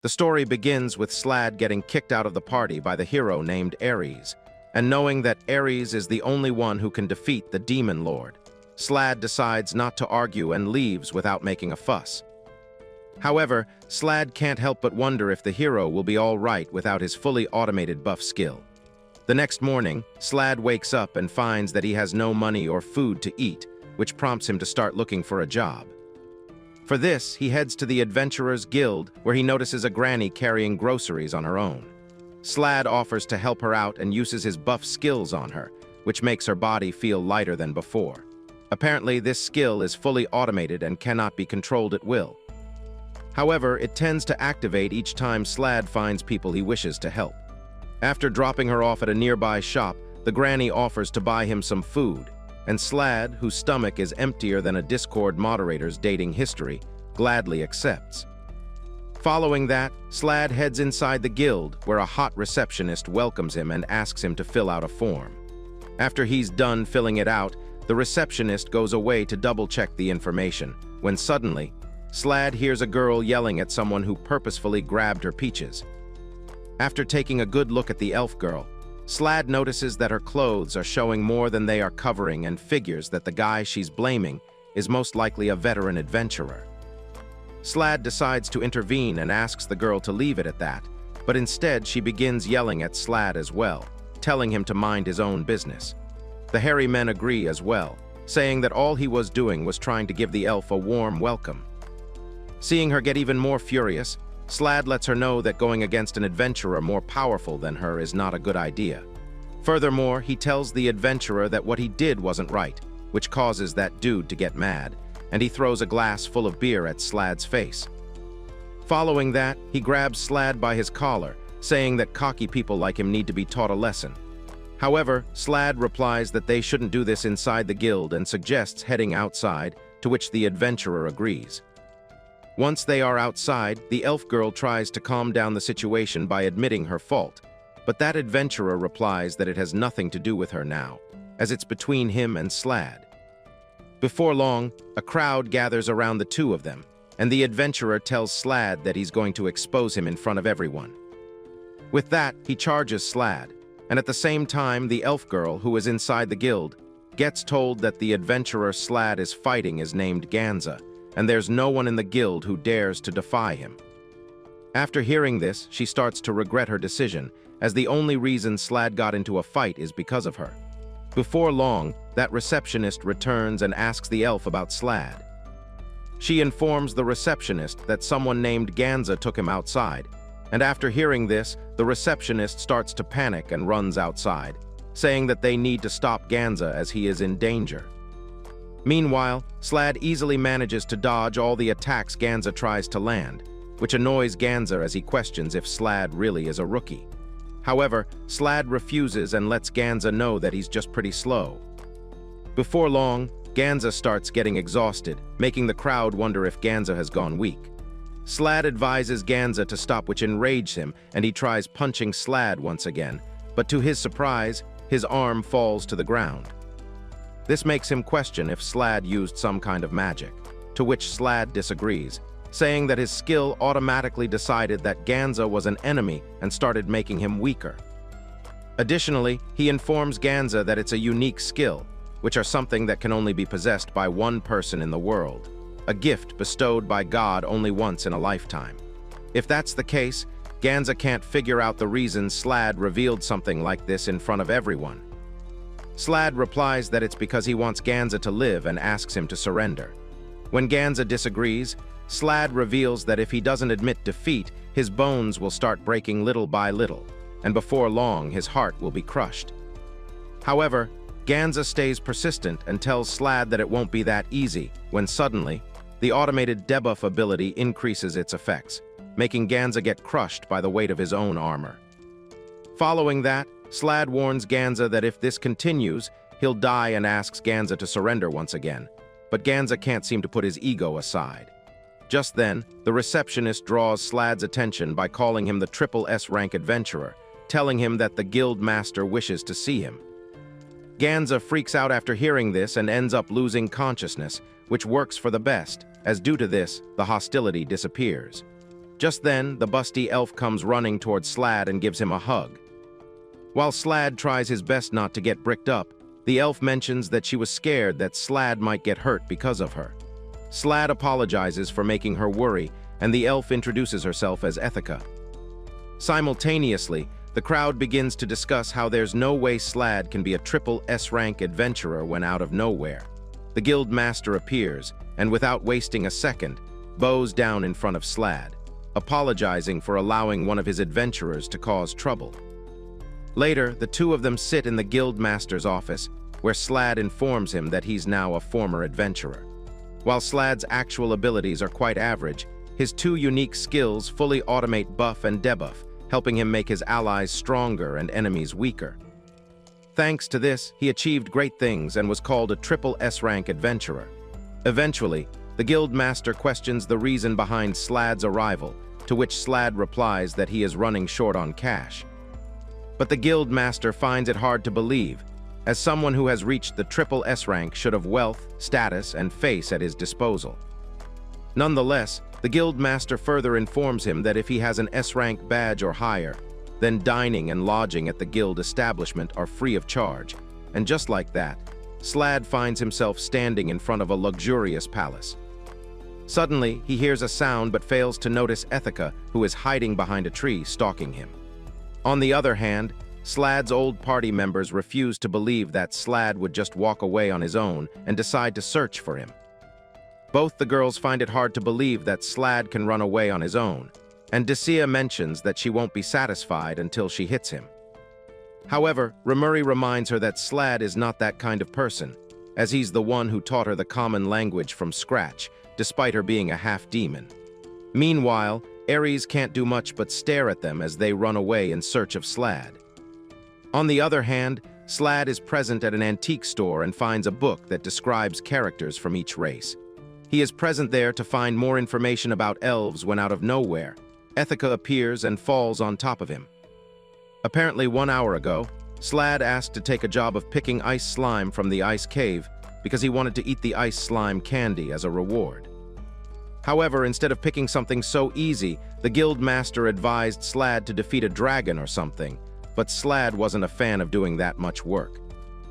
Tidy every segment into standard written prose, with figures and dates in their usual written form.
The story begins with Slad getting kicked out of the party by the hero named Ares, and knowing that Ares is the only one who can defeat the Demon Lord, Slad decides not to argue and leaves without making a fuss. However, Slad can't help but wonder if the hero will be all right without his fully automated buff skill. The next morning, Slad wakes up and finds that he has no money or food to eat, which prompts him to start looking for a job. For this, he heads to the Adventurers Guild, where he notices a granny carrying groceries on her own. Slad offers to help her out and uses his buff skills on her, which makes her body feel lighter than before. Apparently, this skill is fully automated and cannot be controlled at will. However, it tends to activate each time Slad finds people he wishes to help. After dropping her off at a nearby shop, the granny offers to buy him some food, and Slad, whose stomach is emptier than a Discord moderator's dating history, gladly accepts. Following that, Slad heads inside the guild, where a hot receptionist welcomes him and asks him to fill out a form. After he's done filling it out, the receptionist goes away to double-check the information, when suddenly, Slad hears a girl yelling at someone who purposefully grabbed her peaches. After taking a good look at the elf girl, Slad notices that her clothes are showing more than they are covering and figures that the guy she's blaming is most likely a veteran adventurer. Slad decides to intervene and asks the girl to leave it at that, but instead she begins yelling at Slad as well, telling him to mind his own business. The hairy men agree as well, saying that all he was doing was trying to give the elf a warm welcome. Seeing her get even more furious, Slad lets her know that going against an adventurer more powerful than her is not a good idea. Furthermore, he tells the adventurer that what he did wasn't right, which causes that dude to get mad, and he throws a glass full of beer at Slad's face. Following that, he grabs Slad by his collar, saying that cocky people like him need to be taught a lesson. However, Slad replies that they shouldn't do this inside the guild and suggests heading outside, to which the adventurer agrees. Once they are outside, the elf girl tries to calm down the situation by admitting her fault, but that adventurer replies that it has nothing to do with her now, as it's between him and Slad. Before long, a crowd gathers around the two of them, and the adventurer tells Slad that he's going to expose him in front of everyone. With that, he charges Slad, and at the same time, the elf girl, who is inside the guild, gets told that the adventurer Slad is fighting is named Ganza, and there's no one in the guild who dares to defy him. After hearing this, she starts to regret her decision, as the only reason Slad got into a fight is because of her. Before long, that receptionist returns and asks the elf about Slad. She informs the receptionist that someone named Ganza took him outside, and after hearing this, the receptionist starts to panic and runs outside, saying that they need to stop Ganza as he is in danger. Meanwhile, Slad easily manages to dodge all the attacks Ganza tries to land, which annoys Ganza as he questions if Slad really is a rookie. However, Slad refuses and lets Ganza know that he's just pretty slow. Before long, Ganza starts getting exhausted, making the crowd wonder if Ganza has gone weak. Slad advises Ganza to stop, which enrages him, and he tries punching Slad once again, but to his surprise, his arm falls to the ground. This makes him question if Slad used some kind of magic, to which Slad disagrees, saying that his skill automatically decided that Ganza was an enemy and started making him weaker. Additionally, he informs Ganza that it's a unique skill, which are something that can only be possessed by one person in the world, a gift bestowed by God only once in a lifetime. If that's the case, Ganza can't figure out the reason Slad revealed something like this in front of everyone. Slad replies that it's because he wants Ganza to live and asks him to surrender. When Ganza disagrees, Slad reveals that if he doesn't admit defeat, his bones will start breaking little by little, and before long his heart will be crushed. However, Ganza stays persistent and tells Slad that it won't be that easy, when suddenly, the automated debuff ability increases its effects, making Ganza get crushed by the weight of his own armor. Following that, Slad warns Ganza that if this continues, he'll die and asks Ganza to surrender once again, but Ganza can't seem to put his ego aside. Just then, the receptionist draws Slad's attention by calling him the Triple S rank adventurer, telling him that the guild master wishes to see him. Ganza freaks out after hearing this and ends up losing consciousness, which works for the best, as due to this, the hostility disappears. Just then, the busty elf comes running towards Slad and gives him a hug. While Slad tries his best not to get bricked up, the elf mentions that she was scared that Slad might get hurt because of her. Slad apologizes for making her worry, and the elf introduces herself as Ethica. Simultaneously, the crowd begins to discuss how there's no way Slad can be a triple S-rank adventurer when out of nowhere. The guild master appears, and without wasting a second, bows down in front of Slad, apologizing for allowing one of his adventurers to cause trouble. Later, the two of them sit in the guild master's office, where Slad informs him that he's now a former adventurer. While Slad's actual abilities are quite average, his two unique skills fully automate buff and debuff, helping him make his allies stronger and enemies weaker. Thanks to this, he achieved great things and was called a triple S-rank adventurer. Eventually, the guild master questions the reason behind Slad's arrival, to which Slad replies that he is running short on cash. But the guild master finds it hard to believe, as someone who has reached the triple S rank should have wealth, status, and face at his disposal. Nonetheless, the guild master further informs him that if he has an S-rank badge or higher, then dining and lodging at the guild establishment are free of charge. And just like that, Slad finds himself standing in front of a luxurious palace. Suddenly, he hears a sound but fails to notice Ethica, who is hiding behind a tree, stalking him. On the other hand, Slad's old party members refuse to believe that Slad would just walk away on his own and decide to search for him. Both the girls find it hard to believe that Slad can run away on his own, and Dacia mentions that she won't be satisfied until she hits him. However, Rimuri reminds her that Slad is not that kind of person, as he's the one who taught her the common language from scratch, despite her being a half-demon. Meanwhile, Ares can't do much but stare at them as they run away in search of Slad. On the other hand, Slad is present at an antique store and finds a book that describes characters from each race. He is present there to find more information about elves when out of nowhere, Ethica appears and falls on top of him. Apparently 1 hour ago, Slad asked to take a job of picking ice slime from the ice cave because he wanted to eat the ice slime candy as a reward. However, instead of picking something so easy, the guild master advised Slad to defeat a dragon or something, but Slad wasn't a fan of doing that much work.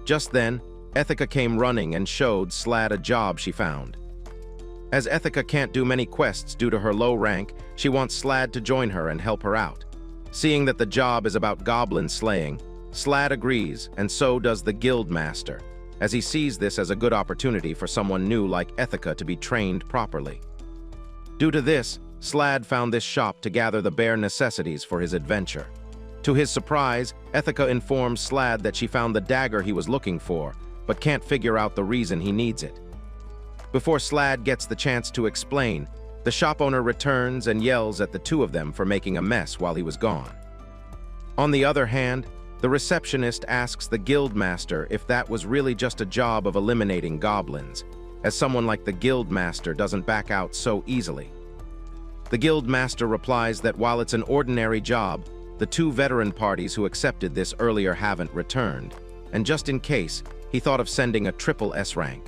Just then, Ethica came running and showed Slad a job she found. As Ethica can't do many quests due to her low rank, she wants Slad to join her and help her out. Seeing that the job is about goblin slaying, Slad agrees, and so does the guild master, as he sees this as a good opportunity for someone new like Ethica to be trained properly. Due to this, Slad found this shop to gather the bare necessities for his adventure. To his surprise, Ethica informs Slad that she found the dagger he was looking for, but can't figure out the reason he needs it. Before Slad gets the chance to explain, the shop owner returns and yells at the two of them for making a mess while he was gone. On the other hand, the receptionist asks the guild master if that was really just a job of eliminating goblins, as someone like the guild master doesn't back out so easily. The guild master replies that while it's an ordinary job, the two veteran parties who accepted this earlier haven't returned, and just in case, he thought of sending a triple S rank.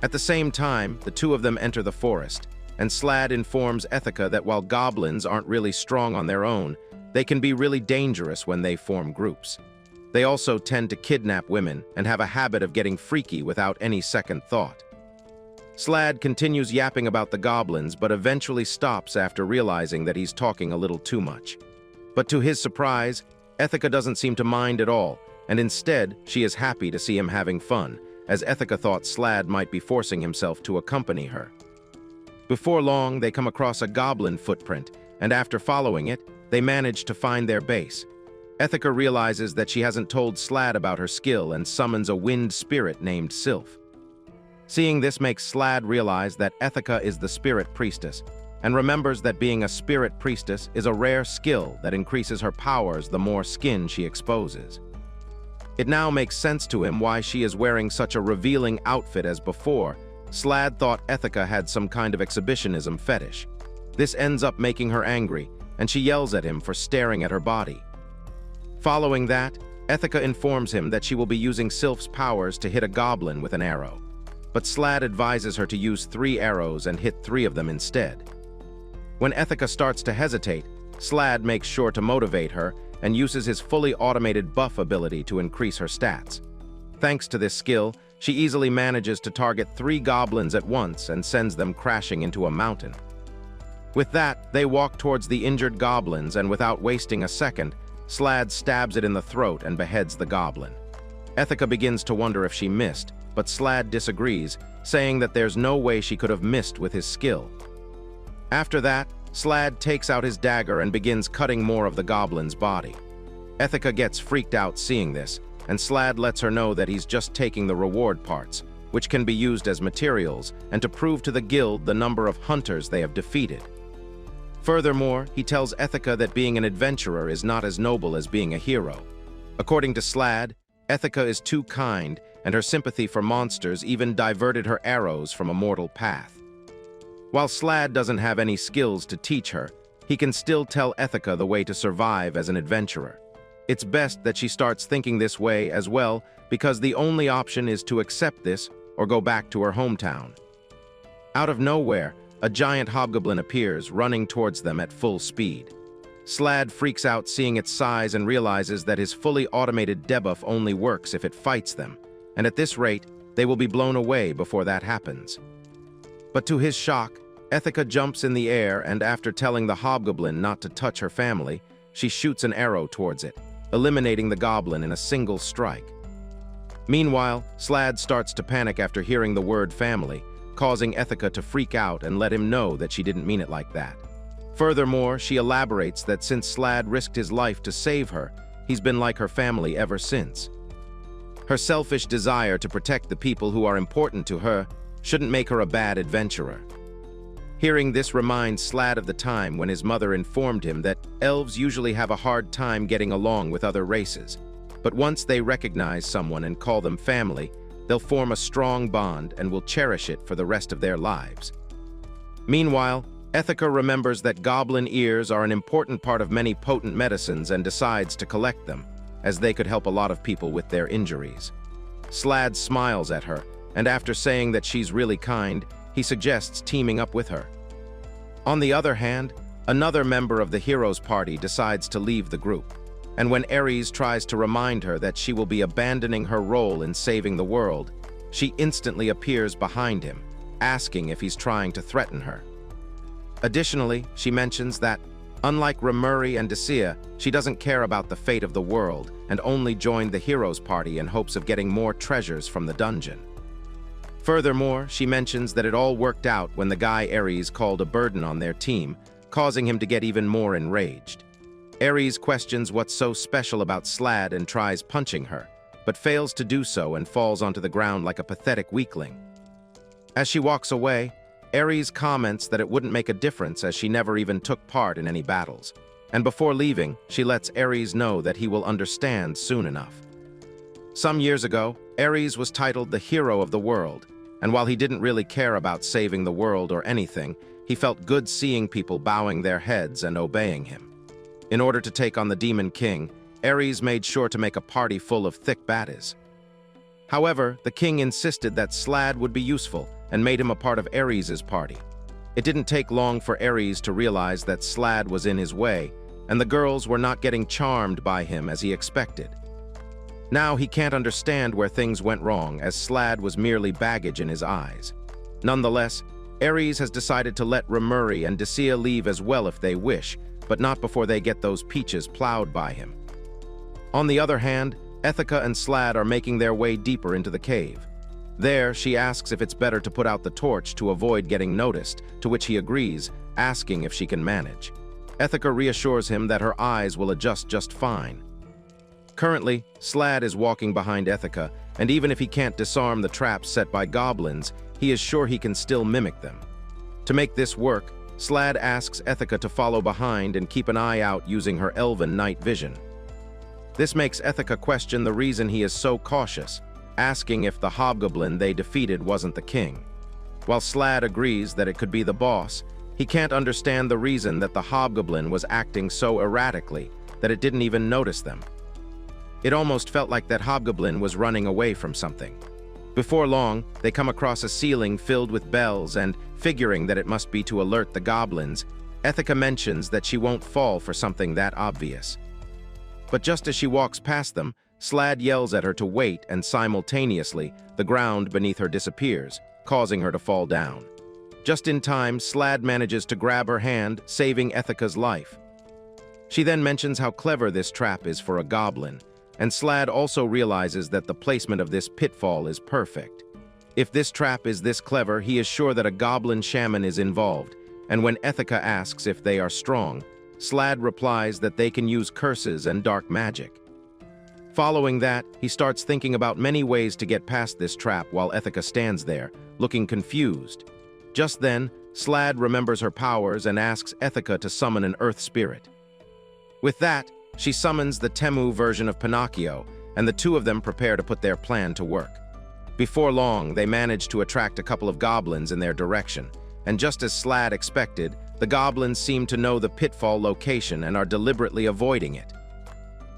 At the same time, the two of them enter the forest, and Slad informs Ethica that while goblins aren't really strong on their own, they can be really dangerous when they form groups. They also tend to kidnap women and have a habit of getting freaky without any second thought. Slad continues yapping about the goblins, but eventually stops after realizing that he's talking a little too much. But to his surprise, Ethica doesn't seem to mind at all, and instead, she is happy to see him having fun, as Ethica thought Slad might be forcing himself to accompany her. Before long, they come across a goblin footprint, and after following it, they manage to find their base. Ethica realizes that she hasn't told Slad about her skill and summons a wind spirit named Sylph. Seeing this makes Slad realize that Ethica is the spirit priestess, and remembers that being a spirit priestess is a rare skill that increases her powers the more skin she exposes. It now makes sense to him why she is wearing such a revealing outfit as before. Slad thought Ethica had some kind of exhibitionism fetish. This ends up making her angry, and she yells at him for staring at her body. Following that, Ethica informs him that she will be using Sylph's powers to hit a goblin with an arrow, but Slad advises her to use 3 arrows and hit 3 of them instead. When Ethica starts to hesitate, Slad makes sure to motivate her and uses his fully automated buff ability to increase her stats. Thanks to this skill, she easily manages to target 3 goblins at once and sends them crashing into a mountain. With that, they walk towards the injured goblins, and without wasting a second, Slad stabs it in the throat and beheads the goblin. Ethica begins to wonder if she missed, but Slad disagrees, saying that there's no way she could have missed with his skill. After that, Slad takes out his dagger and begins cutting more of the goblin's body. Ethica gets freaked out seeing this, and Slad lets her know that he's just taking the reward parts, which can be used as materials, and to prove to the guild the number of hunters they have defeated. Furthermore, he tells Ethica that being an adventurer is not as noble as being a hero. According to Slad, Ethica is too kind, and her sympathy for monsters even diverted her arrows from a mortal path. While Slad doesn't have any skills to teach her, he can still tell Ethica the way to survive as an adventurer. It's best that she starts thinking this way as well, because the only option is to accept this or go back to her hometown. Out of nowhere, a giant hobgoblin appears, running towards them at full speed. Slad freaks out seeing its size and realizes that his fully automated debuff only works if it fights them, and at this rate, they will be blown away before that happens. But to his shock, Ethica jumps in the air, and after telling the hobgoblin not to touch her family, she shoots an arrow towards it, eliminating the goblin in a single strike. Meanwhile, Slad starts to panic after hearing the word family, causing Ethica to freak out and let him know that she didn't mean it like that. Furthermore, she elaborates that since Slad risked his life to save her, he's been like her family ever since. Her selfish desire to protect the people who are important to her shouldn't make her a bad adventurer. Hearing this reminds Slad of the time when his mother informed him that elves usually have a hard time getting along with other races, but once they recognize someone and call them family, they'll form a strong bond and will cherish it for the rest of their lives. Meanwhile, Ethica remembers that goblin ears are an important part of many potent medicines and decides to collect them, as they could help a lot of people with their injuries. Slad smiles at her, and after saying that she's really kind, he suggests teaming up with her. On the other hand, another member of the hero's party decides to leave the group, and when Ares tries to remind her that she will be abandoning her role in saving the world, she instantly appears behind him, asking if he's trying to threaten her. Additionally, she mentions that, unlike Remuri and Desea, she doesn't care about the fate of the world and only joined the hero's party in hopes of getting more treasures from the dungeon. Furthermore, she mentions that it all worked out when the guy Ares called a burden on their team, causing him to get even more enraged. Ares questions what's so special about Slad and tries punching her, but fails to do so and falls onto the ground like a pathetic weakling. As she walks away, Ares comments that it wouldn't make a difference as she never even took part in any battles, and before leaving, she lets Ares know that he will understand soon enough. Some years ago, Ares was titled the hero of the world, and while he didn't really care about saving the world or anything, he felt good seeing people bowing their heads and obeying him. In order to take on the Demon King, Ares made sure to make a party full of thick baddies. However, the king insisted that Slad would be useful and made him a part of Ares's party. It didn't take long for Ares to realize that Slad was in his way, and the girls were not getting charmed by him as he expected. Now he can't understand where things went wrong, as Slad was merely baggage in his eyes. Nonetheless, Ares has decided to let Remuri and Desea leave as well if they wish, but not before they get those peaches plowed by him. On the other hand, Ethica and Slad are making their way deeper into the cave. There, she asks if it's better to put out the torch to avoid getting noticed, to which he agrees, asking if she can manage. Ethica reassures him that her eyes will adjust just fine. Currently, Slad is walking behind Ethica, and even if he can't disarm the traps set by goblins, he is sure he can still mimic them. To make this work, Slad asks Ethica to follow behind and keep an eye out using her elven night vision. This makes Ethica question the reason he is so cautious, asking if the hobgoblin they defeated wasn't the king. While Slad agrees that it could be the boss, he can't understand the reason that the hobgoblin was acting so erratically that it didn't even notice them. It almost felt like that hobgoblin was running away from something. Before long, they come across a ceiling filled with bells and, figuring that it must be to alert the goblins, Ethica mentions that she won't fall for something that obvious. But just as she walks past them, Slad yells at her to wait, and simultaneously, the ground beneath her disappears, causing her to fall down. Just in time, Slad manages to grab her hand, saving Ethica's life. She then mentions how clever this trap is for a goblin, and Slad also realizes that the placement of this pitfall is perfect. If this trap is this clever, he is sure that a goblin shaman is involved, and when Ethica asks if they are strong, Slad replies that they can use curses and dark magic. Following that, he starts thinking about many ways to get past this trap while Ethica stands there, looking confused. Just then, Slad remembers her powers and asks Ethica to summon an earth spirit. With that, she summons the Temu version of Pinocchio, and the two of them prepare to put their plan to work. Before long, they manage to attract a couple of goblins in their direction, and just as Slad expected, the goblins seem to know the pitfall location and are deliberately avoiding it.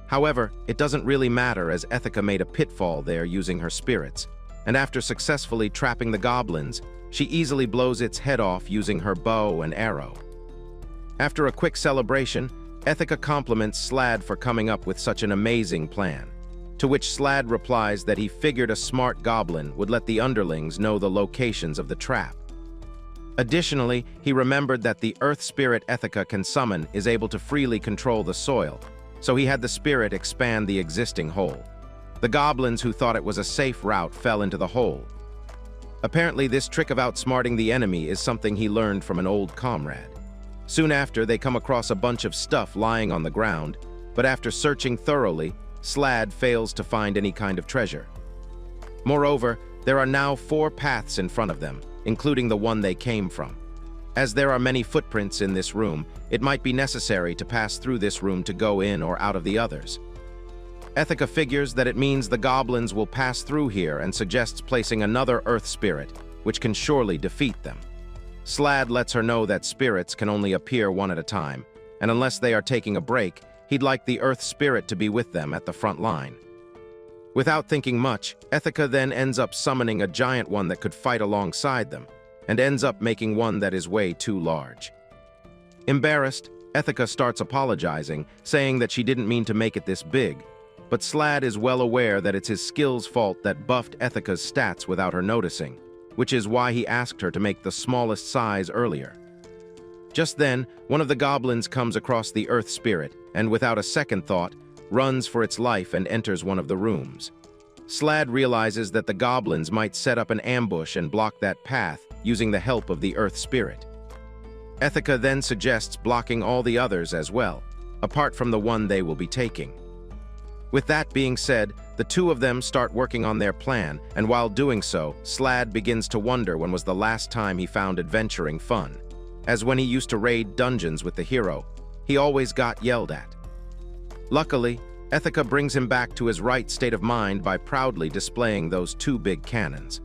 However, it doesn't really matter as Ethica made a pitfall there using her spirits, and after successfully trapping the goblins, she easily blows its head off using her bow and arrow. After a quick celebration, Ethica compliments Slad for coming up with such an amazing plan, to which Slad replies that he figured a smart goblin would let the underlings know the locations of the trap. Additionally, he remembered that the earth spirit Ethica can summon is able to freely control the soil, so he had the spirit expand the existing hole. The goblins who thought it was a safe route fell into the hole. Apparently, this trick of outsmarting the enemy is something he learned from an old comrade. Soon after, they come across a bunch of stuff lying on the ground, but after searching thoroughly, Slad fails to find any kind of treasure. Moreover, there are now 4 paths in front of them, including the one they came from. As there are many footprints in this room, it might be necessary to pass through this room to go in or out of the others. Ethica figures that it means the goblins will pass through here and suggests placing another earth spirit, which can surely defeat them. Slad lets her know that spirits can only appear one at a time, and unless they are taking a break, he'd like the earth spirit to be with them at the front line. Without thinking much, Ethica then ends up summoning a giant one that could fight alongside them, and ends up making one that is way too large. Embarrassed, Ethica starts apologizing, saying that she didn't mean to make it this big, but Slad is well aware that it's his skill's fault that buffed Ethica's stats without her noticing, which is why he asked her to make the smallest size earlier. Just then, one of the goblins comes across the earth spirit and, without a second thought, runs for its life and enters one of the rooms. Slad realizes that the goblins might set up an ambush and block that path using the help of the earth spirit. Ethica then suggests blocking all the others as well, apart from the one they will be taking. With that being said, the two of them start working on their plan, and while doing so, Slad begins to wonder when was the last time he found adventuring fun, as when he used to raid dungeons with the hero, he always got yelled at. Luckily, Ethica brings him back to his right state of mind by proudly displaying those 2 big cannons.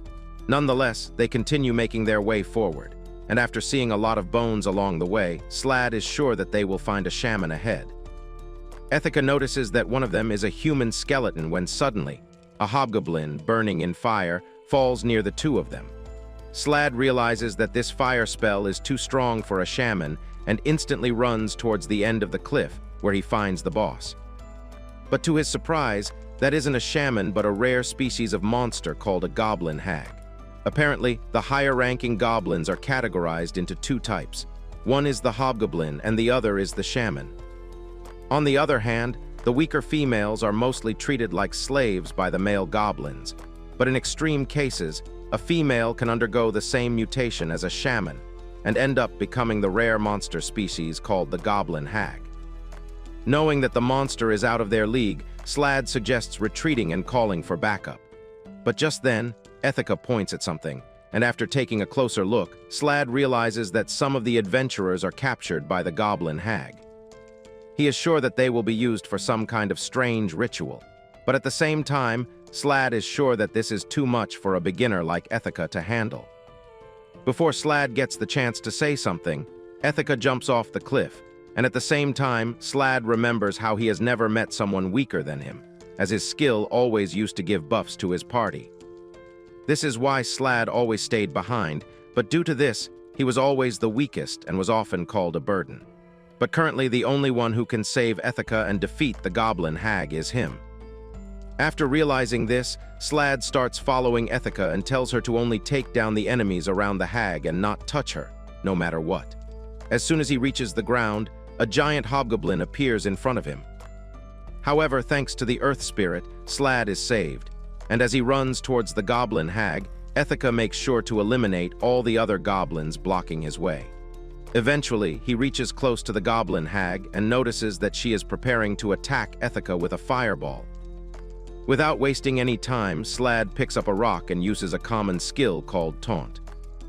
Nonetheless, they continue making their way forward, and after seeing a lot of bones along the way, Slad is sure that they will find a shaman ahead. Ethica notices that one of them is a human skeleton when suddenly, a hobgoblin burning in fire falls near the 2 of them. Slad realizes that this fire spell is too strong for a shaman and instantly runs towards the end of the cliff where he finds the boss. But to his surprise, that isn't a shaman but a rare species of monster called a goblin hag. Apparently, the higher-ranking goblins are categorized into 2 types. One is the hobgoblin and the other is the shaman. On the other hand, the weaker females are mostly treated like slaves by the male goblins, but in extreme cases, a female can undergo the same mutation as a shaman and end up becoming the rare monster species called the goblin hag. Knowing that the monster is out of their league, Slad suggests retreating and calling for backup. But just then, Ethica points at something, and after taking a closer look, Slad realizes that some of the adventurers are captured by the goblin hag. He is sure that they will be used for some kind of strange ritual, but at the same time, Slad is sure that this is too much for a beginner like Ethica to handle. Before Slad gets the chance to say something, Ethica jumps off the cliff, and at the same time, Slad remembers how he has never met someone weaker than him, as his skill always used to give buffs to his party. This is why Slad always stayed behind, but due to this, he was always the weakest and was often called a burden. But currently the only one who can save Ithaca and defeat the Goblin hag is him. After realizing this, Slad starts following Ithaca and tells her to only take down the enemies around the hag and not touch her, no matter what. As soon as he reaches the ground, a giant hobgoblin appears in front of him. However, thanks to the Earth Spirit, Slad is saved, and as he runs towards the Goblin hag, Ithaca makes sure to eliminate all the other goblins blocking his way. Eventually, he reaches close to the Goblin hag and notices that she is preparing to attack Ithaca with a fireball. Without wasting any time, Slad picks up a rock and uses a common skill called Taunt.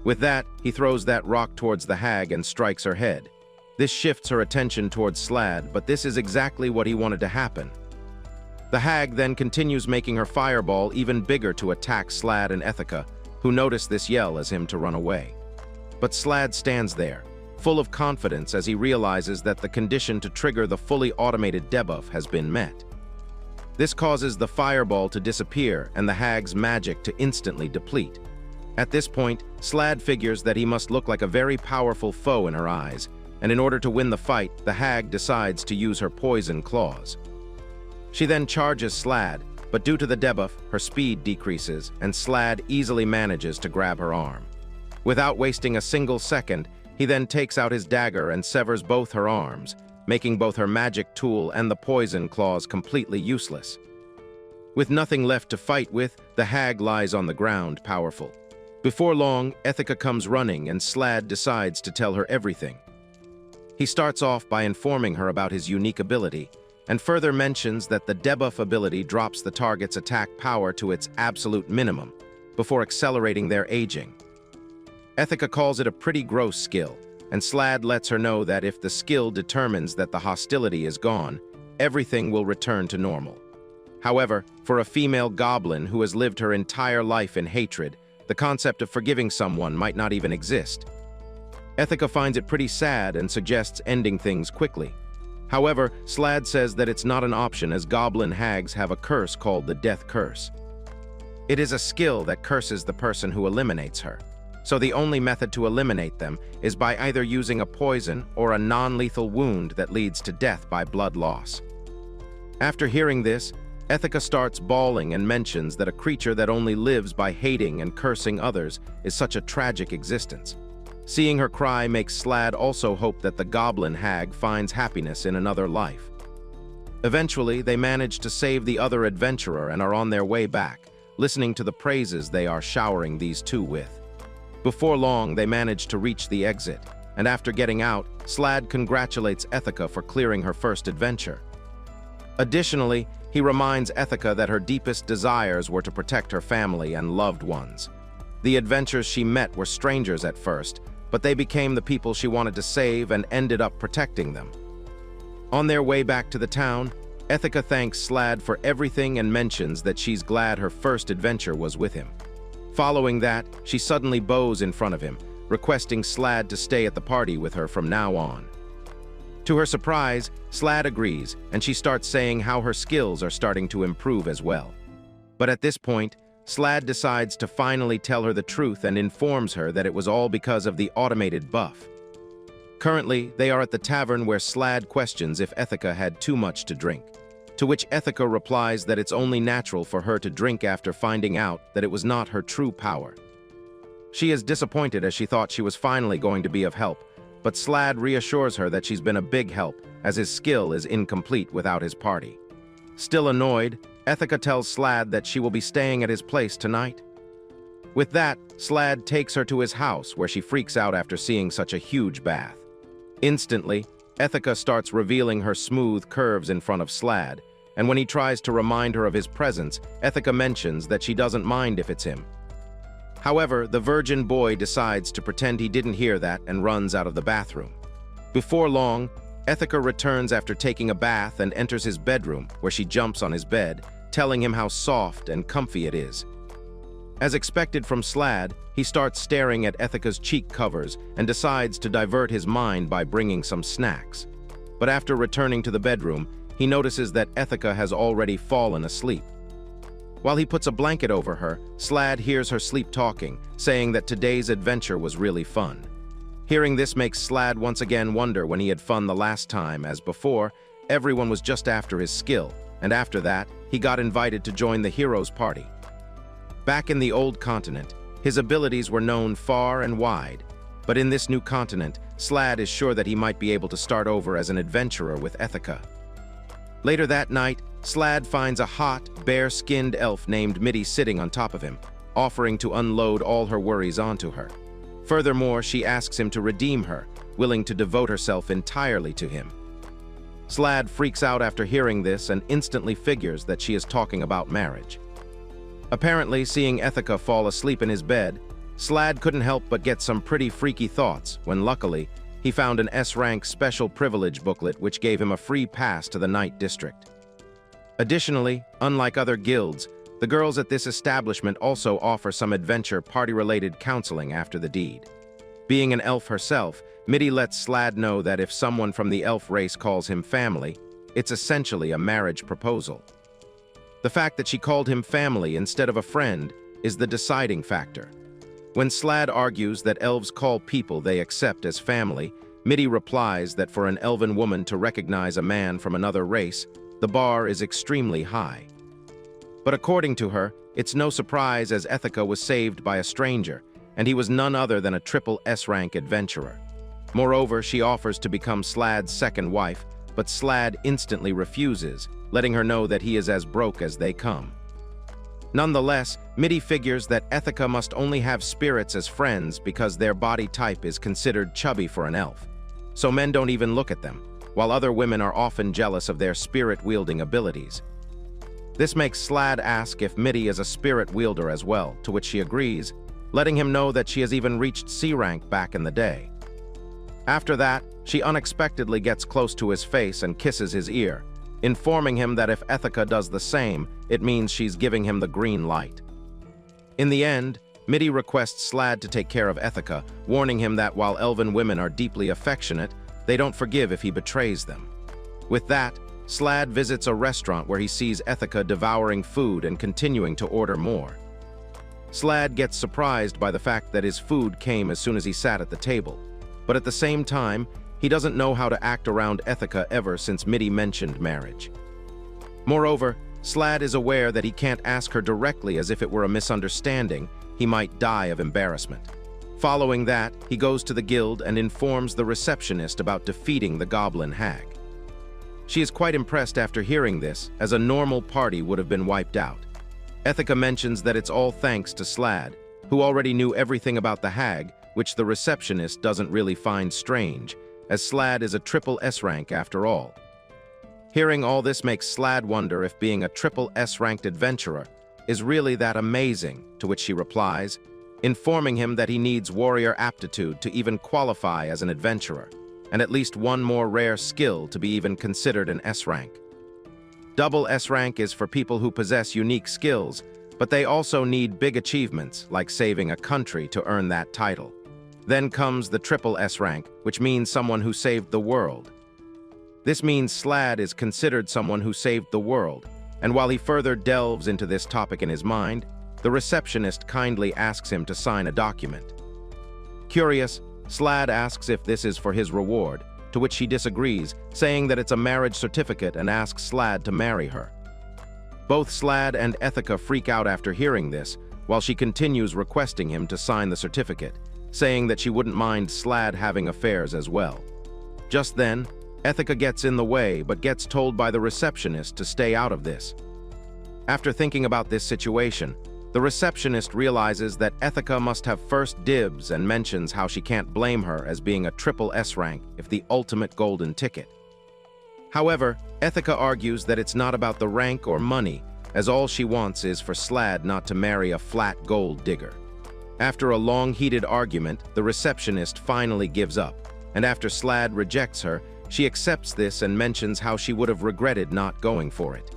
With that, he throws that rock towards the hag and strikes her head. This shifts her attention towards Slad, but this is exactly what he wanted to happen. The hag then continues making her fireball even bigger to attack Slad and Ithaca, who notice this yell as him to run away. But Slad stands there, full of confidence as he realizes that the condition to trigger the fully automated debuff has been met. This causes the fireball to disappear and the hag's magic to instantly deplete. At this point, Slad figures that he must look like a very powerful foe in her eyes, and in order to win the fight, the hag decides to use her poison claws. She then charges Slad, but due to the debuff, her speed decreases, and Slad easily manages to grab her arm. Without wasting a single second, he then takes out his dagger and severs both her arms, making both her magic tool and the poison claws completely useless. With nothing left to fight with, the hag lies on the ground, powerful. Before long, Ithaca comes running and Slad decides to tell her everything. He starts off by informing her about his unique ability, and further mentions that the debuff ability drops the target's attack power to its absolute minimum, before accelerating their aging. Ithaca calls it a pretty gross skill, and Slad lets her know that if the skill determines that the hostility is gone, everything will return to normal. However, for a female goblin who has lived her entire life in hatred, the concept of forgiving someone might not even exist. Ithaca finds it pretty sad and suggests ending things quickly. However, Slad says that it's not an option as goblin hags have a curse called the Death Curse. It is a skill that curses the person who eliminates her. So the only method to eliminate them is by either using a poison or a non-lethal wound that leads to death by blood loss. After hearing this, Ithaca starts bawling and mentions that a creature that only lives by hating and cursing others is such a tragic existence. Seeing her cry makes Slad also hope that the Goblin hag finds happiness in another life. Eventually, they manage to save the other adventurer and are on their way back, listening to the praises they are showering these two with. Before long, they manage to reach the exit, and after getting out, Slad congratulates Ithaca for clearing her first adventure. Additionally, he reminds Ithaca that her deepest desires were to protect her family and loved ones. The adventurers she met were strangers at first, but they became the people she wanted to save and ended up protecting them. On their way back to the town, Ithaca thanks Slad for everything and mentions that she's glad her first adventure was with him. Following that, she suddenly bows in front of him, requesting Slad to stay at the party with her from now on. To her surprise, Slad agrees, and she starts saying how her skills are starting to improve as well. But at this point, Slad decides to finally tell her the truth and informs her that it was all because of the automated buff. Currently, they are at the tavern where Slad questions if Ithaca had too much to drink, to which Ithaca replies that it's only natural for her to drink after finding out that it was not her true power. She is disappointed as she thought she was finally going to be of help, but Slad reassures her that she's been a big help as his skill is incomplete without his party. Still annoyed, Ithaca tells Slad that she will be staying at his place tonight. With that, Slad takes her to his house where she freaks out after seeing such a huge bath. Instantly, Ithaca starts revealing her smooth curves in front of Slad, and when he tries to remind her of his presence, Ithaca mentions that she doesn't mind if it's him. However, the virgin boy decides to pretend he didn't hear that and runs out of the bathroom. Before long, Ithaca returns after taking a bath and enters his bedroom, where she jumps on his bed, telling him how soft and comfy it is. As expected from Slad, he starts staring at Ithaca's cheek covers and decides to divert his mind by bringing some snacks. But after returning to the bedroom, he notices that Ithaca has already fallen asleep. While he puts a blanket over her, Slad hears her sleep talking, saying that today's adventure was really fun. Hearing this makes Slad once again wonder when he had fun the last time, as before, everyone was just after his skill, and after that, he got invited to join the hero's party. Back in the old continent, his abilities were known far and wide, but in this new continent, Slad is sure that he might be able to start over as an adventurer with Ethica. Later that night, Slad finds a hot, bare-skinned elf named Mitty sitting on top of him, offering to unload all her worries onto her. Furthermore, she asks him to redeem her, willing to devote herself entirely to him. Slad freaks out after hearing this and instantly figures that she is talking about marriage. Apparently, seeing Ethica fall asleep in his bed, Slad couldn't help but get some pretty freaky thoughts when, luckily, he found an S-rank special privilege booklet which gave him a free pass to the Night District. Additionally, unlike other guilds, the girls at this establishment also offer some adventure party-related counseling after the deed. Being an elf herself, Mitty lets Slad know that if someone from the elf race calls him family, it's essentially a marriage proposal. The fact that she called him family instead of a friend is the deciding factor. When Slad argues that elves call people they accept as family, Mitty replies that for an elven woman to recognize a man from another race, the bar is extremely high. But according to her, it's no surprise as Ethica was saved by a stranger, and he was none other than a triple S-rank adventurer. Moreover, she offers to become Slad's second wife, but Slad instantly refuses, letting her know that he is as broke as they come. Nonetheless, Mitty figures that Ethica must only have spirits as friends because their body type is considered chubby for an elf, so men don't even look at them, while other women are often jealous of their spirit-wielding abilities. This makes Slad ask if Mitty is a spirit wielder as well, to which she agrees, letting him know that she has even reached C rank back in the day. After that, she unexpectedly gets close to his face and kisses his ear, informing him that if Ethica does the same, it means she's giving him the green light. In the end, Mitty requests Slad to take care of Ethica, warning him that while elven women are deeply affectionate, they don't forgive if he betrays them. With that, Slad visits a restaurant where he sees Ethica devouring food and continuing to order more. Slad gets surprised by the fact that his food came as soon as he sat at the table, but at the same time, he doesn't know how to act around Ethica ever since Mitty mentioned marriage. Moreover, Slad is aware that he can't ask her directly as if it were a misunderstanding, he might die of embarrassment. Following that, he goes to the guild and informs the receptionist about defeating the Goblin hag. She is quite impressed after hearing this, as a normal party would have been wiped out. Ethica mentions that it's all thanks to Slad, who already knew everything about the hag, which the receptionist doesn't really find strange, as Slad is a triple S-rank after all. Hearing all this makes Slad wonder if being a triple S-ranked adventurer is really that amazing, to which she replies, informing him that he needs warrior aptitude to even qualify as an adventurer, and at least one more rare skill to be even considered an S-rank. Double S-rank is for people who possess unique skills, but they also need big achievements, like saving a country, to earn that title. Then comes the triple S-rank, which means someone who saved the world. This means Slad is considered someone who saved the world, and while he further delves into this topic in his mind, the receptionist kindly asks him to sign a document. Curious, Slad asks if this is for his reward, to which she disagrees, saying that it's a marriage certificate and asks Slad to marry her. Both Slad and Ethica freak out after hearing this, while she continues requesting him to sign the certificate, saying that she wouldn't mind Slad having affairs as well. Just then, Ethica gets in the way but gets told by the receptionist to stay out of this. After thinking about this situation, the receptionist realizes that Ethica must have first dibs and mentions how she can't blame her as being a triple S-rank if the ultimate golden ticket. However, Ethica argues that it's not about the rank or money, as all she wants is for Slad not to marry a flat gold digger. After a long heated argument, the receptionist finally gives up, and after Slad rejects her, she accepts this and mentions how she would have regretted not going for it.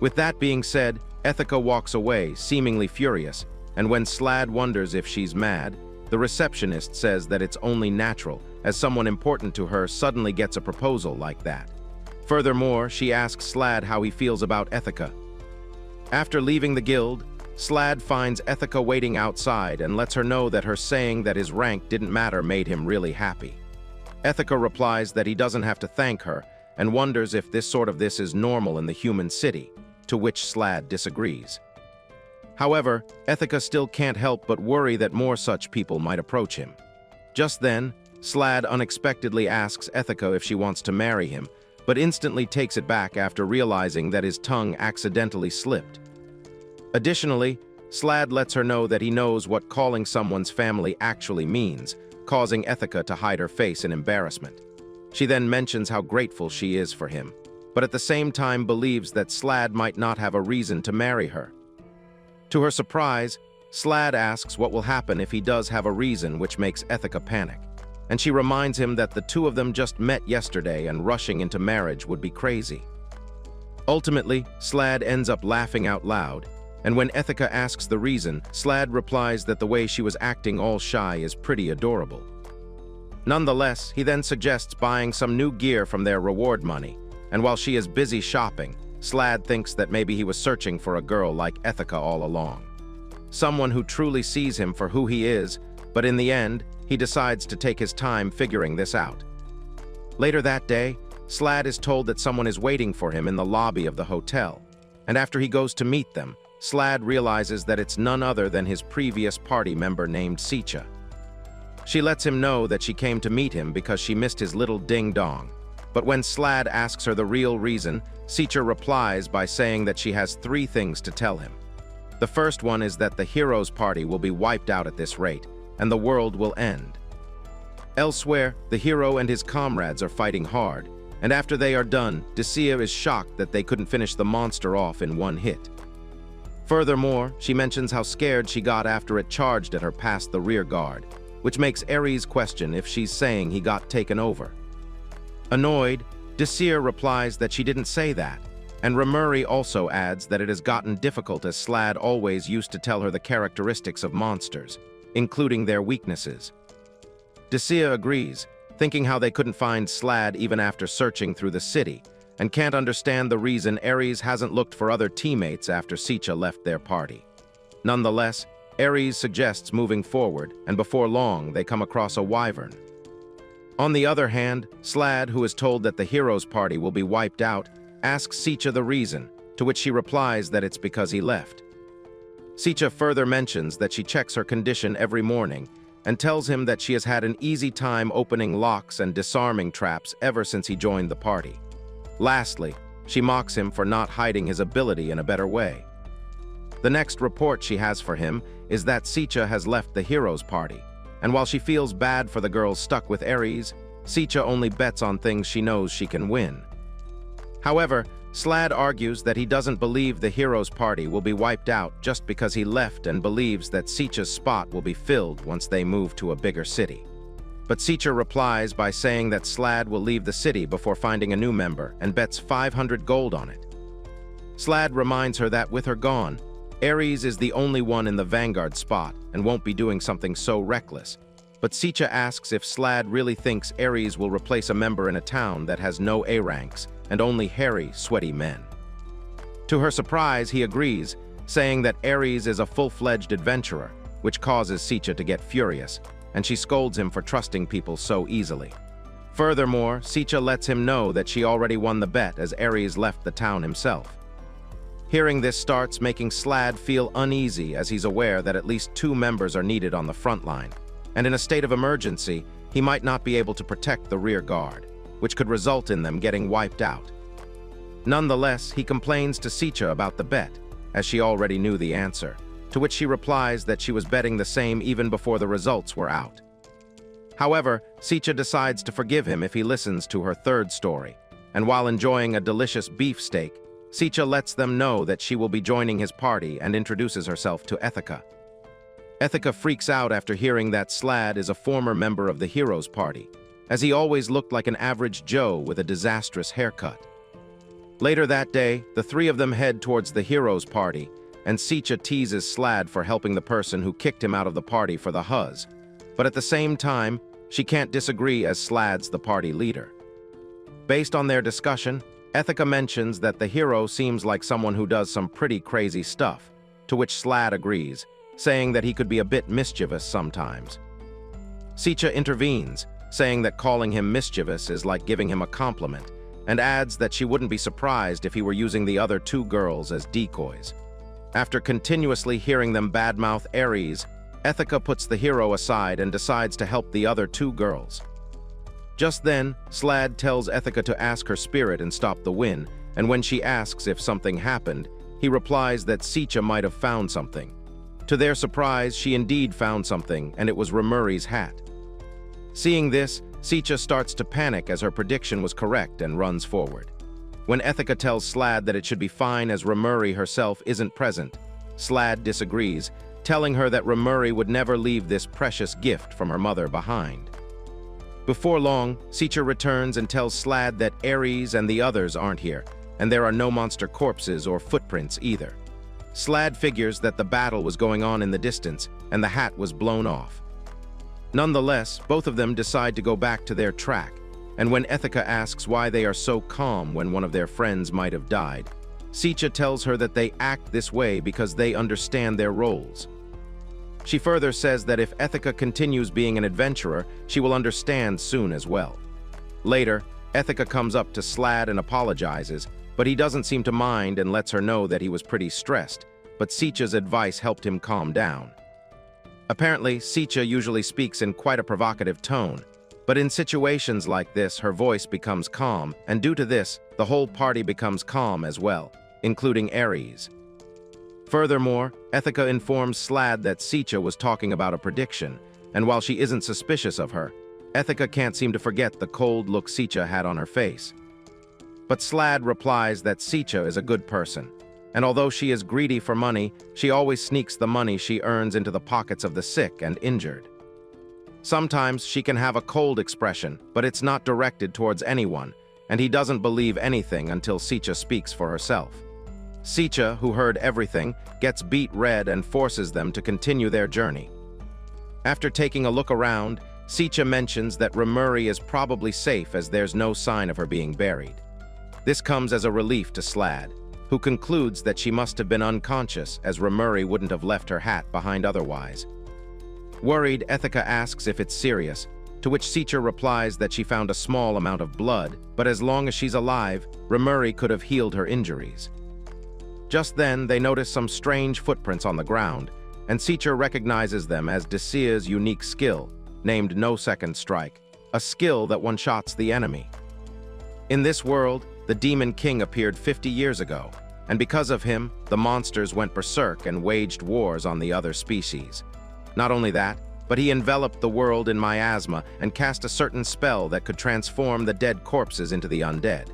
With that being said, Ethica walks away, seemingly furious, and when Slad wonders if she's mad, the receptionist says that it's only natural, as someone important to her suddenly gets a proposal like that. Furthermore, she asks Slad how he feels about Ethica. After leaving the guild, Slad finds Ethica waiting outside and lets her know that her saying that his rank didn't matter made him really happy. Ethica replies that he doesn't have to thank her and wonders if this is normal in the human city, to which Slad disagrees. However, Ethica still can't help but worry that more such people might approach him. Just then, Slad unexpectedly asks Ethica if she wants to marry him, but instantly takes it back after realizing that his tongue accidentally slipped. Additionally, Slad lets her know that he knows what calling someone's family actually means, causing Ethica to hide her face in embarrassment. She then mentions how grateful she is for him, but at the same time believes that Slad might not have a reason to marry her. To her surprise, Slad asks what will happen if he does have a reason, which makes Ethica panic, and she reminds him that the two of them just met yesterday and rushing into marriage would be crazy. Ultimately, Slad ends up laughing out loud, and when Ethica asks the reason, Slad replies that the way she was acting all shy is pretty adorable. Nonetheless, he then suggests buying some new gear from their reward money, and while she is busy shopping, Slad thinks that maybe he was searching for a girl like Ethica all along. Someone who truly sees him for who he is, but in the end, he decides to take his time figuring this out. Later that day, Slad is told that someone is waiting for him in the lobby of the hotel, and after he goes to meet them, Slad realizes that it's none other than his previous party member named Sicha. She lets him know that she came to meet him because she missed his little ding-dong, but when Slad asks her the real reason, Sicha replies by saying that she has 3 things to tell him. The first one is that the heroes' party will be wiped out at this rate, and the world will end. Elsewhere, the hero and his comrades are fighting hard, and after they are done, Desea is shocked that they couldn't finish the monster off in one hit. Furthermore, she mentions how scared she got after it charged at her past the rear guard, which makes Ares question if she's saying he got taken over. Annoyed, Desea replies that she didn't say that, and Remuri also adds that it has gotten difficult as Slad always used to tell her the characteristics of monsters, including their weaknesses. Desea agrees, thinking how they couldn't find Slad even after searching through the city, and can't understand the reason Ares hasn't looked for other teammates after Sicha left their party. Nonetheless, Ares suggests moving forward, and before long they come across a wyvern. On the other hand, Slad, who is told that the heroes' party will be wiped out, asks Sicha the reason, to which she replies that it's because he left. Sicha further mentions that she checks her condition every morning and tells him that she has had an easy time opening locks and disarming traps ever since he joined the party. Lastly, she mocks him for not hiding his ability in a better way. The next report she has for him is that Sicha has left the heroes' party, and while she feels bad for the girls stuck with Ares, Sicha only bets on things she knows she can win. However, Slad argues that he doesn't believe the heroes' party will be wiped out just because he left and believes that Sicha's spot will be filled once they move to a bigger city. But Sicha replies by saying that Slad will leave the city before finding a new member and bets 500 gold on it. Slad reminds her that with her gone, Ares is the only one in the vanguard spot and won't be doing something so reckless. But Sicha asks if Slad really thinks Ares will replace a member in a town that has no A ranks and only hairy, sweaty men. To her surprise, he agrees, saying that Ares is a full-fledged adventurer, which causes Sicha to get furious, and she scolds him for trusting people so easily. Furthermore, Sicha lets him know that she already won the bet as Ares left the town himself. Hearing this starts making Slad feel uneasy as he's aware that at least 2 members are needed on the front line, and in a state of emergency, he might not be able to protect the rear guard, which could result in them getting wiped out. Nonetheless, he complains to Sicha about the bet, as she already knew the answer, to which she replies that she was betting the same even before the results were out. However, Sicha decides to forgive him if he listens to her third story, and while enjoying a delicious beef steak, Sicha lets them know that she will be joining his party and introduces herself to Ethica. Ethica freaks out after hearing that Slad is a former member of the heroes' party, as he always looked like an average Joe with a disastrous haircut. Later that day, the 3 of them head towards the heroes' party, and Sicha teases Slad for helping the person who kicked him out of the party for the huzz. But at the same time, she can't disagree as Slad's the party leader. Based on their discussion, Ethica mentions that the hero seems like someone who does some pretty crazy stuff, to which Slad agrees, saying that he could be a bit mischievous sometimes. Seicha intervenes, saying that calling him mischievous is like giving him a compliment, and adds that she wouldn't be surprised if he were using the other two girls as decoys. After continuously hearing them badmouth Aries, Ethica puts the hero aside and decides to help the other two girls. Just then, Slad tells Ethica to ask her spirit and stop the wind, and when she asks if something happened, he replies that Seicha might have found something. To their surprise, she indeed found something, and it was Rimuri's hat. Seeing this, Seicha starts to panic as her prediction was correct and runs forward. When Ethica tells Slad that it should be fine as Rimuri herself isn't present, Slad disagrees, telling her that Rimuri would never leave this precious gift from her mother behind. Before long, Seicha returns and tells Slad that Aries and the others aren't here, and there are no monster corpses or footprints either. Slad figures that the battle was going on in the distance, and the hat was blown off. Nonetheless, both of them decide to go back to their track, and when Ethica asks why they are so calm when one of their friends might have died, Seicha tells her that they act this way because they understand their roles. She further says that if Ethica continues being an adventurer, she will understand soon as well. Later, Ethica comes up to Slad and apologizes, but he doesn't seem to mind and lets her know that he was pretty stressed, but Seicha's advice helped him calm down. Apparently, Seicha usually speaks in quite a provocative tone, but in situations like this, her voice becomes calm, and due to this, the whole party becomes calm as well, including Aries. Furthermore, Ethica informs Slad that Seicha was talking about a prediction, and while she isn't suspicious of her, Ethica can't seem to forget the cold look Seicha had on her face. But Slad replies that Seicha is a good person, and although she is greedy for money, she always sneaks the money she earns into the pockets of the sick and injured. Sometimes she can have a cold expression, but it's not directed towards anyone, and he doesn't believe anything until Seicha speaks for herself. Seicha, who heard everything, gets beet red and forces them to continue their journey. After taking a look around, Seicha mentions that Rimuri is probably safe as there's no sign of her being buried. This comes as a relief to Slad, who concludes that she must have been unconscious as Rimuri wouldn't have left her hat behind otherwise. Worried, Ethica asks if it's serious, to which Seicha replies that she found a small amount of blood, but as long as she's alive, Rimuri could have healed her injuries. Just then, they notice some strange footprints on the ground, and Seicha recognizes them as Desia's unique skill, named No Second Strike, a skill that one-shots the enemy. In this world, the Demon King appeared 50 years ago, and because of him, the monsters went berserk and waged wars on the other species. Not only that, but he enveloped the world in miasma and cast a certain spell that could transform the dead corpses into the undead.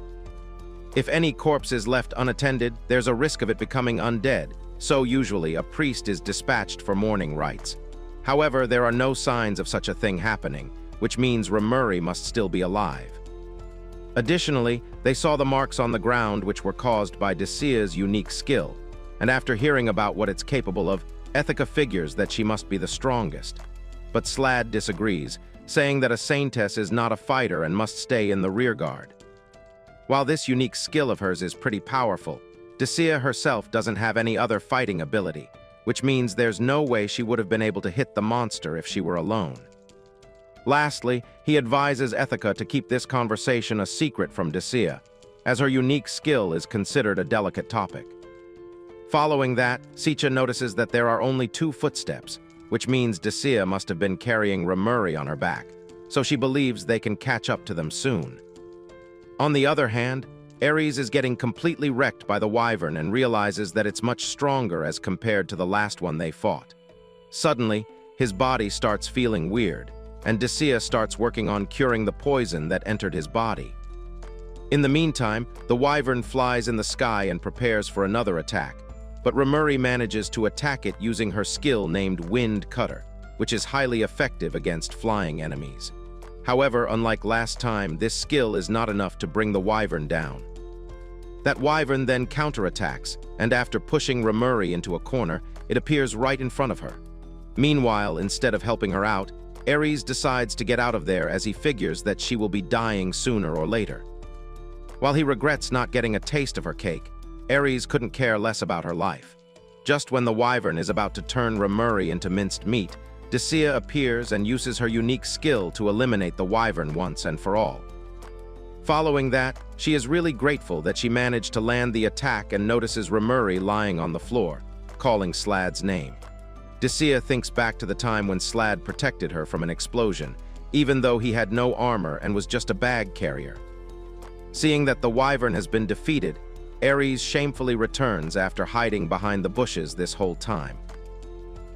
If any corpse is left unattended, there's a risk of it becoming undead, so usually a priest is dispatched for mourning rites. However, there are no signs of such a thing happening, which means Rimuri must still be alive. Additionally, they saw the marks on the ground which were caused by Desia's unique skill, and after hearing about what it's capable of, Ethica figures that she must be the strongest. But Slad disagrees, saying that a saintess is not a fighter and must stay in the rearguard. While this unique skill of hers is pretty powerful, Desia herself doesn't have any other fighting ability, which means there's no way she would have been able to hit the monster if she were alone. Lastly, he advises Ethica to keep this conversation a secret from Desia, as her unique skill is considered a delicate topic. Following that, Seicha notices that there are only 2 footsteps, which means Desia must have been carrying Rimuri on her back, so she believes they can catch up to them soon. On the other hand, Aries is getting completely wrecked by the wyvern and realizes that it's much stronger as compared to the last one they fought. Suddenly, his body starts feeling weird, and Desia starts working on curing the poison that entered his body. In the meantime, the wyvern flies in the sky and prepares for another attack, but Rimuri manages to attack it using her skill named Wind Cutter, which is highly effective against flying enemies. However, unlike last time, this skill is not enough to bring the wyvern down. That wyvern then counterattacks, and after pushing Rimuri into a corner, it appears right in front of her. Meanwhile, instead of helping her out, Aries decides to get out of there as he figures that she will be dying sooner or later. While he regrets not getting a taste of her cake, Aries couldn't care less about her life. Just when the wyvern is about to turn Remuri into minced meat, Desea appears and uses her unique skill to eliminate the wyvern once and for all. Following that, she is really grateful that she managed to land the attack and notices Remuri lying on the floor, calling Slad's name. Desea thinks back to the time when Slad protected her from an explosion, even though he had no armor and was just a bag carrier. Seeing that the wyvern has been defeated, Ares shamefully returns after hiding behind the bushes this whole time.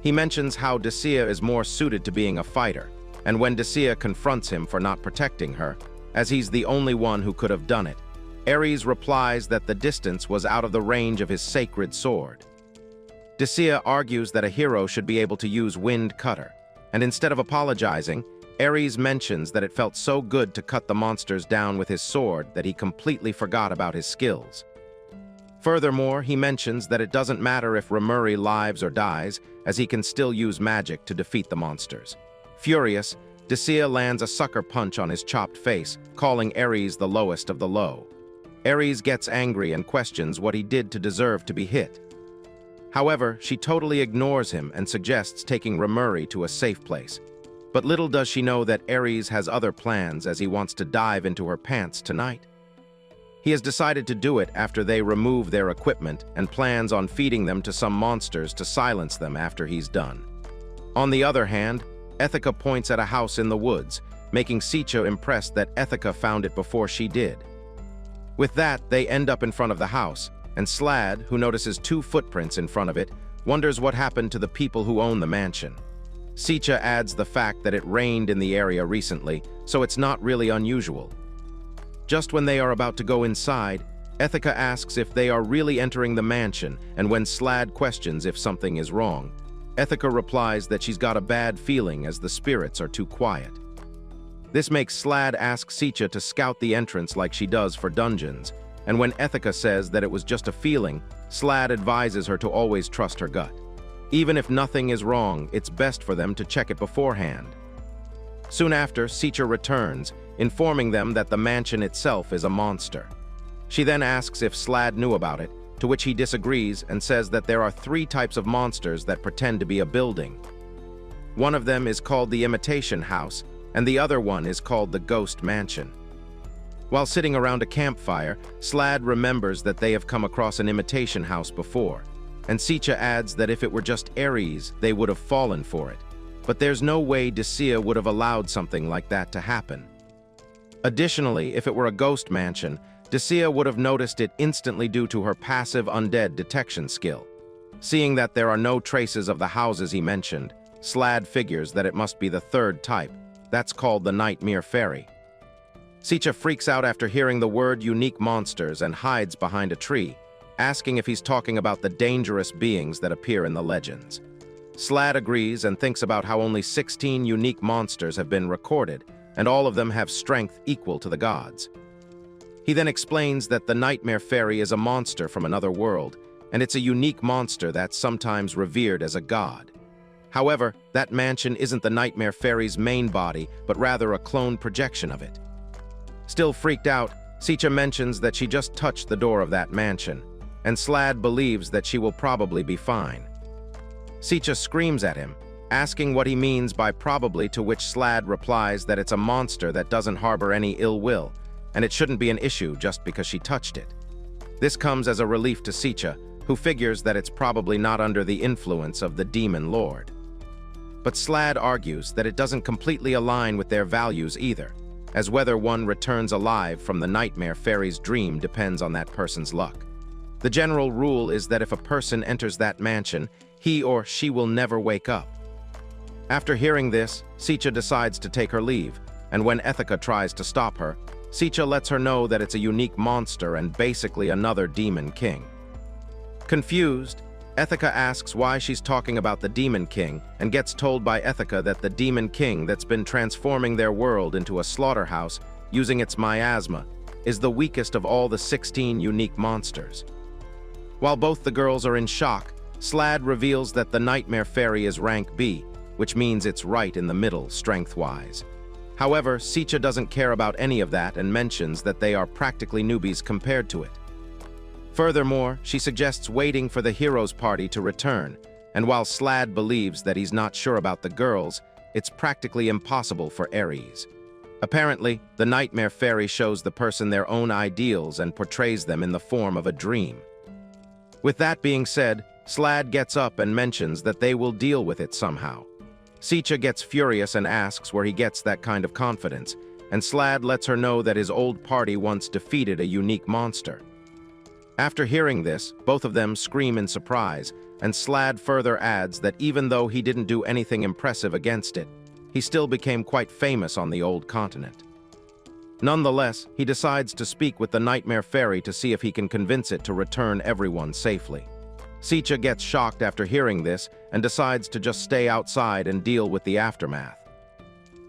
He mentions how Desea is more suited to being a fighter, and when Desea confronts him for not protecting her, as he's the only one who could have done it, Ares replies that the distance was out of the range of his sacred sword. Desea argues that a hero should be able to use wind cutter, and instead of apologizing, Ares mentions that it felt so good to cut the monsters down with his sword that he completely forgot about his skills. Furthermore, he mentions that it doesn't matter if Remuri lives or dies, as he can still use magic to defeat the monsters. Furious, Desea lands a sucker punch on his chopped face, calling Ares the lowest of the low. Ares gets angry and questions what he did to deserve to be hit. However, she totally ignores him and suggests taking Remuri to a safe place. But little does she know that Ares has other plans as he wants to dive into her pants tonight. He has decided to do it after they remove their equipment and plans on feeding them to some monsters to silence them after he's done. On the other hand, Ethica points at a house in the woods, making Seicha impressed that Ethica found it before she did. With that, they end up in front of the house, and Slad, who notices 2 footprints in front of it, wonders what happened to the people who own the mansion. Seicha adds the fact that it rained in the area recently, so it's not really unusual. Just when they are about to go inside, Ethica asks if they are really entering the mansion, and when Slad questions if something is wrong, Ethica replies that she's got a bad feeling as the spirits are too quiet. This makes Slad ask Seicha to scout the entrance like she does for dungeons, and when Ethica says that it was just a feeling, Slad advises her to always trust her gut. Even if nothing is wrong, it's best for them to check it beforehand. Soon after, Seicha returns, informing them that the mansion itself is a monster. She then asks if Slad knew about it, to which he disagrees and says that there are 3 types of monsters that pretend to be a building. One of them is called the Imitation House, and the other one is called the Ghost Mansion. While sitting around a campfire, Slad remembers that they have come across an imitation house before, and Seicha adds that if it were just Ares, they would have fallen for it. But there's no way Desea would have allowed something like that to happen. Additionally, if it were a ghost mansion, Desea would have noticed it instantly due to her passive undead detection skill. Seeing that there are no traces of the houses he mentioned, Slad figures that it must be the 3rd type. That's called the Nightmare Fairy. Seicha freaks out after hearing the word unique monsters and hides behind a tree, asking if he's talking about the dangerous beings that appear in the legends. Slad agrees and thinks about how only 16 unique monsters have been recorded, and all of them have strength equal to the gods. He then explains that the Nightmare Fairy is a monster from another world, and it's a unique monster that's sometimes revered as a god. However, that mansion isn't the Nightmare Fairy's main body, but rather a cloned projection of it. Still freaked out, Seicha mentions that she just touched the door of that mansion, and Slad believes that she will probably be fine. Seicha screams at him, asking what he means by probably, to which Slad replies that it's a monster that doesn't harbor any ill will, and it shouldn't be an issue just because she touched it. This comes as a relief to Seicha, who figures that it's probably not under the influence of the Demon Lord. But Slad argues that it doesn't completely align with their values either, as whether one returns alive from the Nightmare Fairy's dream depends on that person's luck. The general rule is that if a person enters that mansion, he or she will never wake up. After hearing this, Seicha decides to take her leave, and when Ethica tries to stop her, Seicha lets her know that it's a unique monster and basically another Demon King. Confused, Ethica asks why she's talking about the Demon King and gets told by Ethica that the Demon King that's been transforming their world into a slaughterhouse using its miasma is the weakest of all the 16 unique monsters. While both the girls are in shock, Slad reveals that the Nightmare Fairy is rank B, which means it's right in the middle strength-wise. However, Seicha doesn't care about any of that and mentions that they are practically newbies compared to it. Furthermore, she suggests waiting for the hero's party to return, and while Slad believes that he's not sure about the girls, it's practically impossible for Aries. Apparently, the Nightmare Fairy shows the person their own ideals and portrays them in the form of a dream. With that being said, Slad gets up and mentions that they will deal with it somehow. Seicha gets furious and asks where he gets that kind of confidence, and Slad lets her know that his old party once defeated a unique monster. After hearing this, both of them scream in surprise, and Slad further adds that even though he didn't do anything impressive against it, he still became quite famous on the old continent. Nonetheless, he decides to speak with the Nightmare Fairy to see if he can convince it to return everyone safely. Seicha gets shocked after hearing this and decides to just stay outside and deal with the aftermath.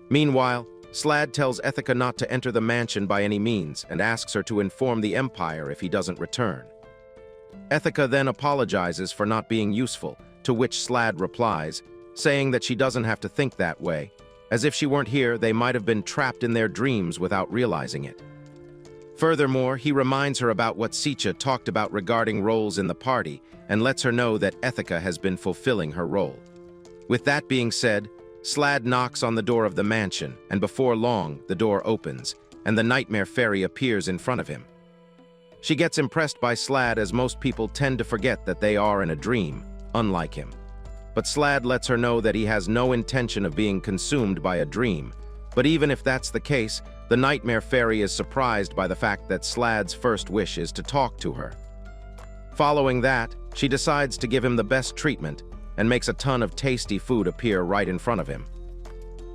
Meanwhile, Slad tells Ethica not to enter the mansion by any means and asks her to inform the Empire if he doesn't return. Ethica then apologizes for not being useful, to which Slad replies, saying that she doesn't have to think that way, as if she weren't here they might have been trapped in their dreams without realizing it. Furthermore, he reminds her about what Seicha talked about regarding roles in the party and lets her know that Ethica has been fulfilling her role. With that being said, Slad knocks on the door of the mansion, and before long, the door opens, and the Nightmare Fairy appears in front of him. She gets impressed by Slad as most people tend to forget that they are in a dream, unlike him. But Slad lets her know that he has no intention of being consumed by a dream. But even if that's the case, the Nightmare Fairy is surprised by the fact that Slad's first wish is to talk to her. Following that, she decides to give him the best treatment and makes a ton of tasty food appear right in front of him.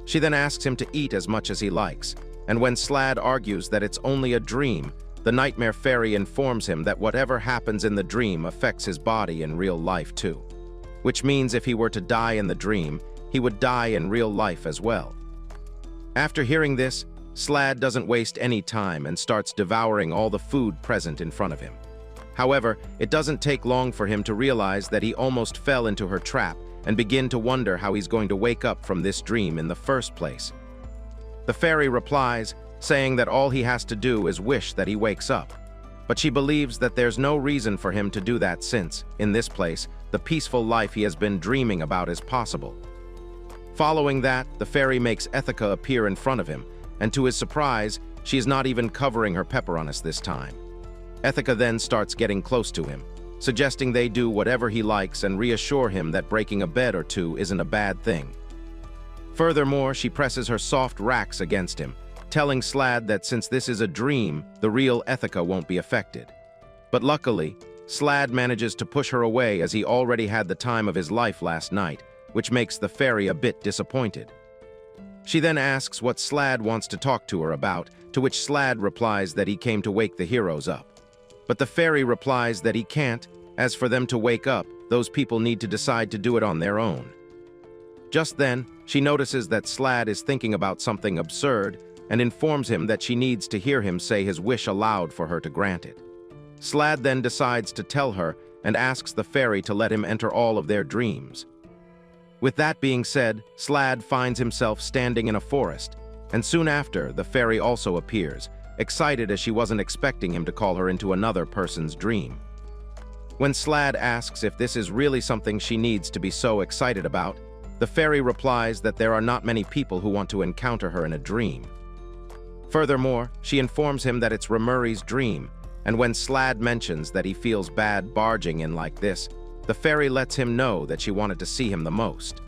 She then asks him to eat as much as he likes, and when Slad argues that it's only a dream, the Nightmare Fairy informs him that whatever happens in the dream affects his body in real life too. Which means if he were to die in the dream, he would die in real life as well. After hearing this, Slad doesn't waste any time and starts devouring all the food present in front of him. However, it doesn't take long for him to realize that he almost fell into her trap and begin to wonder how he's going to wake up from this dream in the first place. The fairy replies, saying that all he has to do is wish that he wakes up. But she believes that there's no reason for him to do that since, in this place, the peaceful life he has been dreaming about is possible. Following that, the fairy makes Ethica appear in front of him, and to his surprise, she is not even covering her pepperonis this time. Ethica then starts getting close to him, suggesting they do whatever he likes and reassure him that breaking a bed or two isn't a bad thing. Furthermore, she presses her soft racks against him, telling Slad that since this is a dream, the real Ethica won't be affected. But luckily, Slad manages to push her away as he already had the time of his life last night, which makes the fairy a bit disappointed. She then asks what Slad wants to talk to her about, to which Slad replies that he came to wake the heroes up. But the fairy replies that he can't, as for them to wake up, those people need to decide to do it on their own. Just then, she notices that Slad is thinking about something absurd and informs him that she needs to hear him say his wish aloud for her to grant it. Slad then decides to tell her and asks the fairy to let him enter all of their dreams. With that being said, Slad finds himself standing in a forest, and soon after, the fairy also appears, excited as she wasn't expecting him to call her into another person's dream. When Slad asks if this is really something she needs to be so excited about, the fairy replies that there are not many people who want to encounter her in a dream. Furthermore, she informs him that it's Remuri's dream, and when Slad mentions that he feels bad barging in like this, the fairy lets him know that she wanted to see him the most.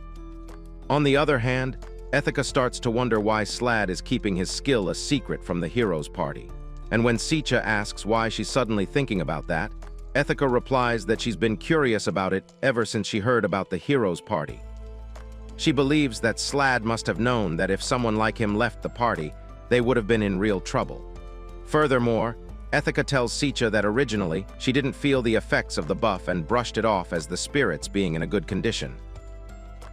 On the other hand, Ethica starts to wonder why Slad is keeping his skill a secret from the heroes' party. And when Seicha asks why she's suddenly thinking about that, Ethica replies that she's been curious about it ever since she heard about the heroes' party. She believes that Slad must have known that if someone like him left the party, they would have been in real trouble. Furthermore, Ethica tells Seicha that originally she didn't feel the effects of the buff and brushed it off as the spirits being in a good condition.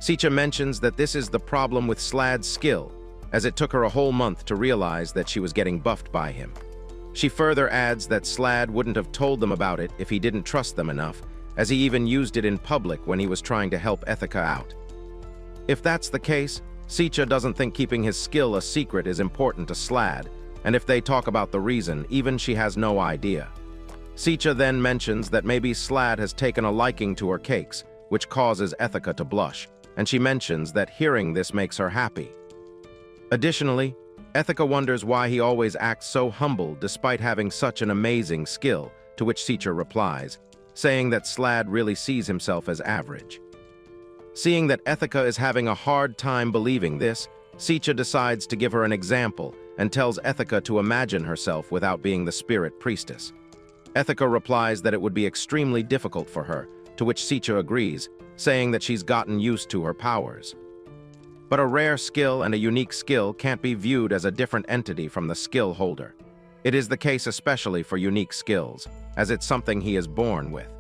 Seicha mentions that this is the problem with Slad's skill, as it took her a whole month to realize that she was getting buffed by him. She further adds that Slad wouldn't have told them about it if he didn't trust them enough, as he even used it in public when he was trying to help Ethica out. If that's the case, Seicha doesn't think keeping his skill a secret is important to Slad, and if they talk about the reason, even she has no idea. Seicha then mentions that maybe Slad has taken a liking to her cakes, which causes Ethica to blush, and she mentions that hearing this makes her happy. Additionally, Ethica wonders why he always acts so humble despite having such an amazing skill, to which Seicha replies, saying that Slad really sees himself as average. Seeing that Ethica is having a hard time believing this, Seicha decides to give her an example and tells Ethica to imagine herself without being the spirit priestess. Ethica replies that it would be extremely difficult for her, to which Seicha agrees, saying that she's gotten used to her powers. But a rare skill and a unique skill can't be viewed as a different entity from the skill holder. It is the case especially for unique skills, as it's something he is born with.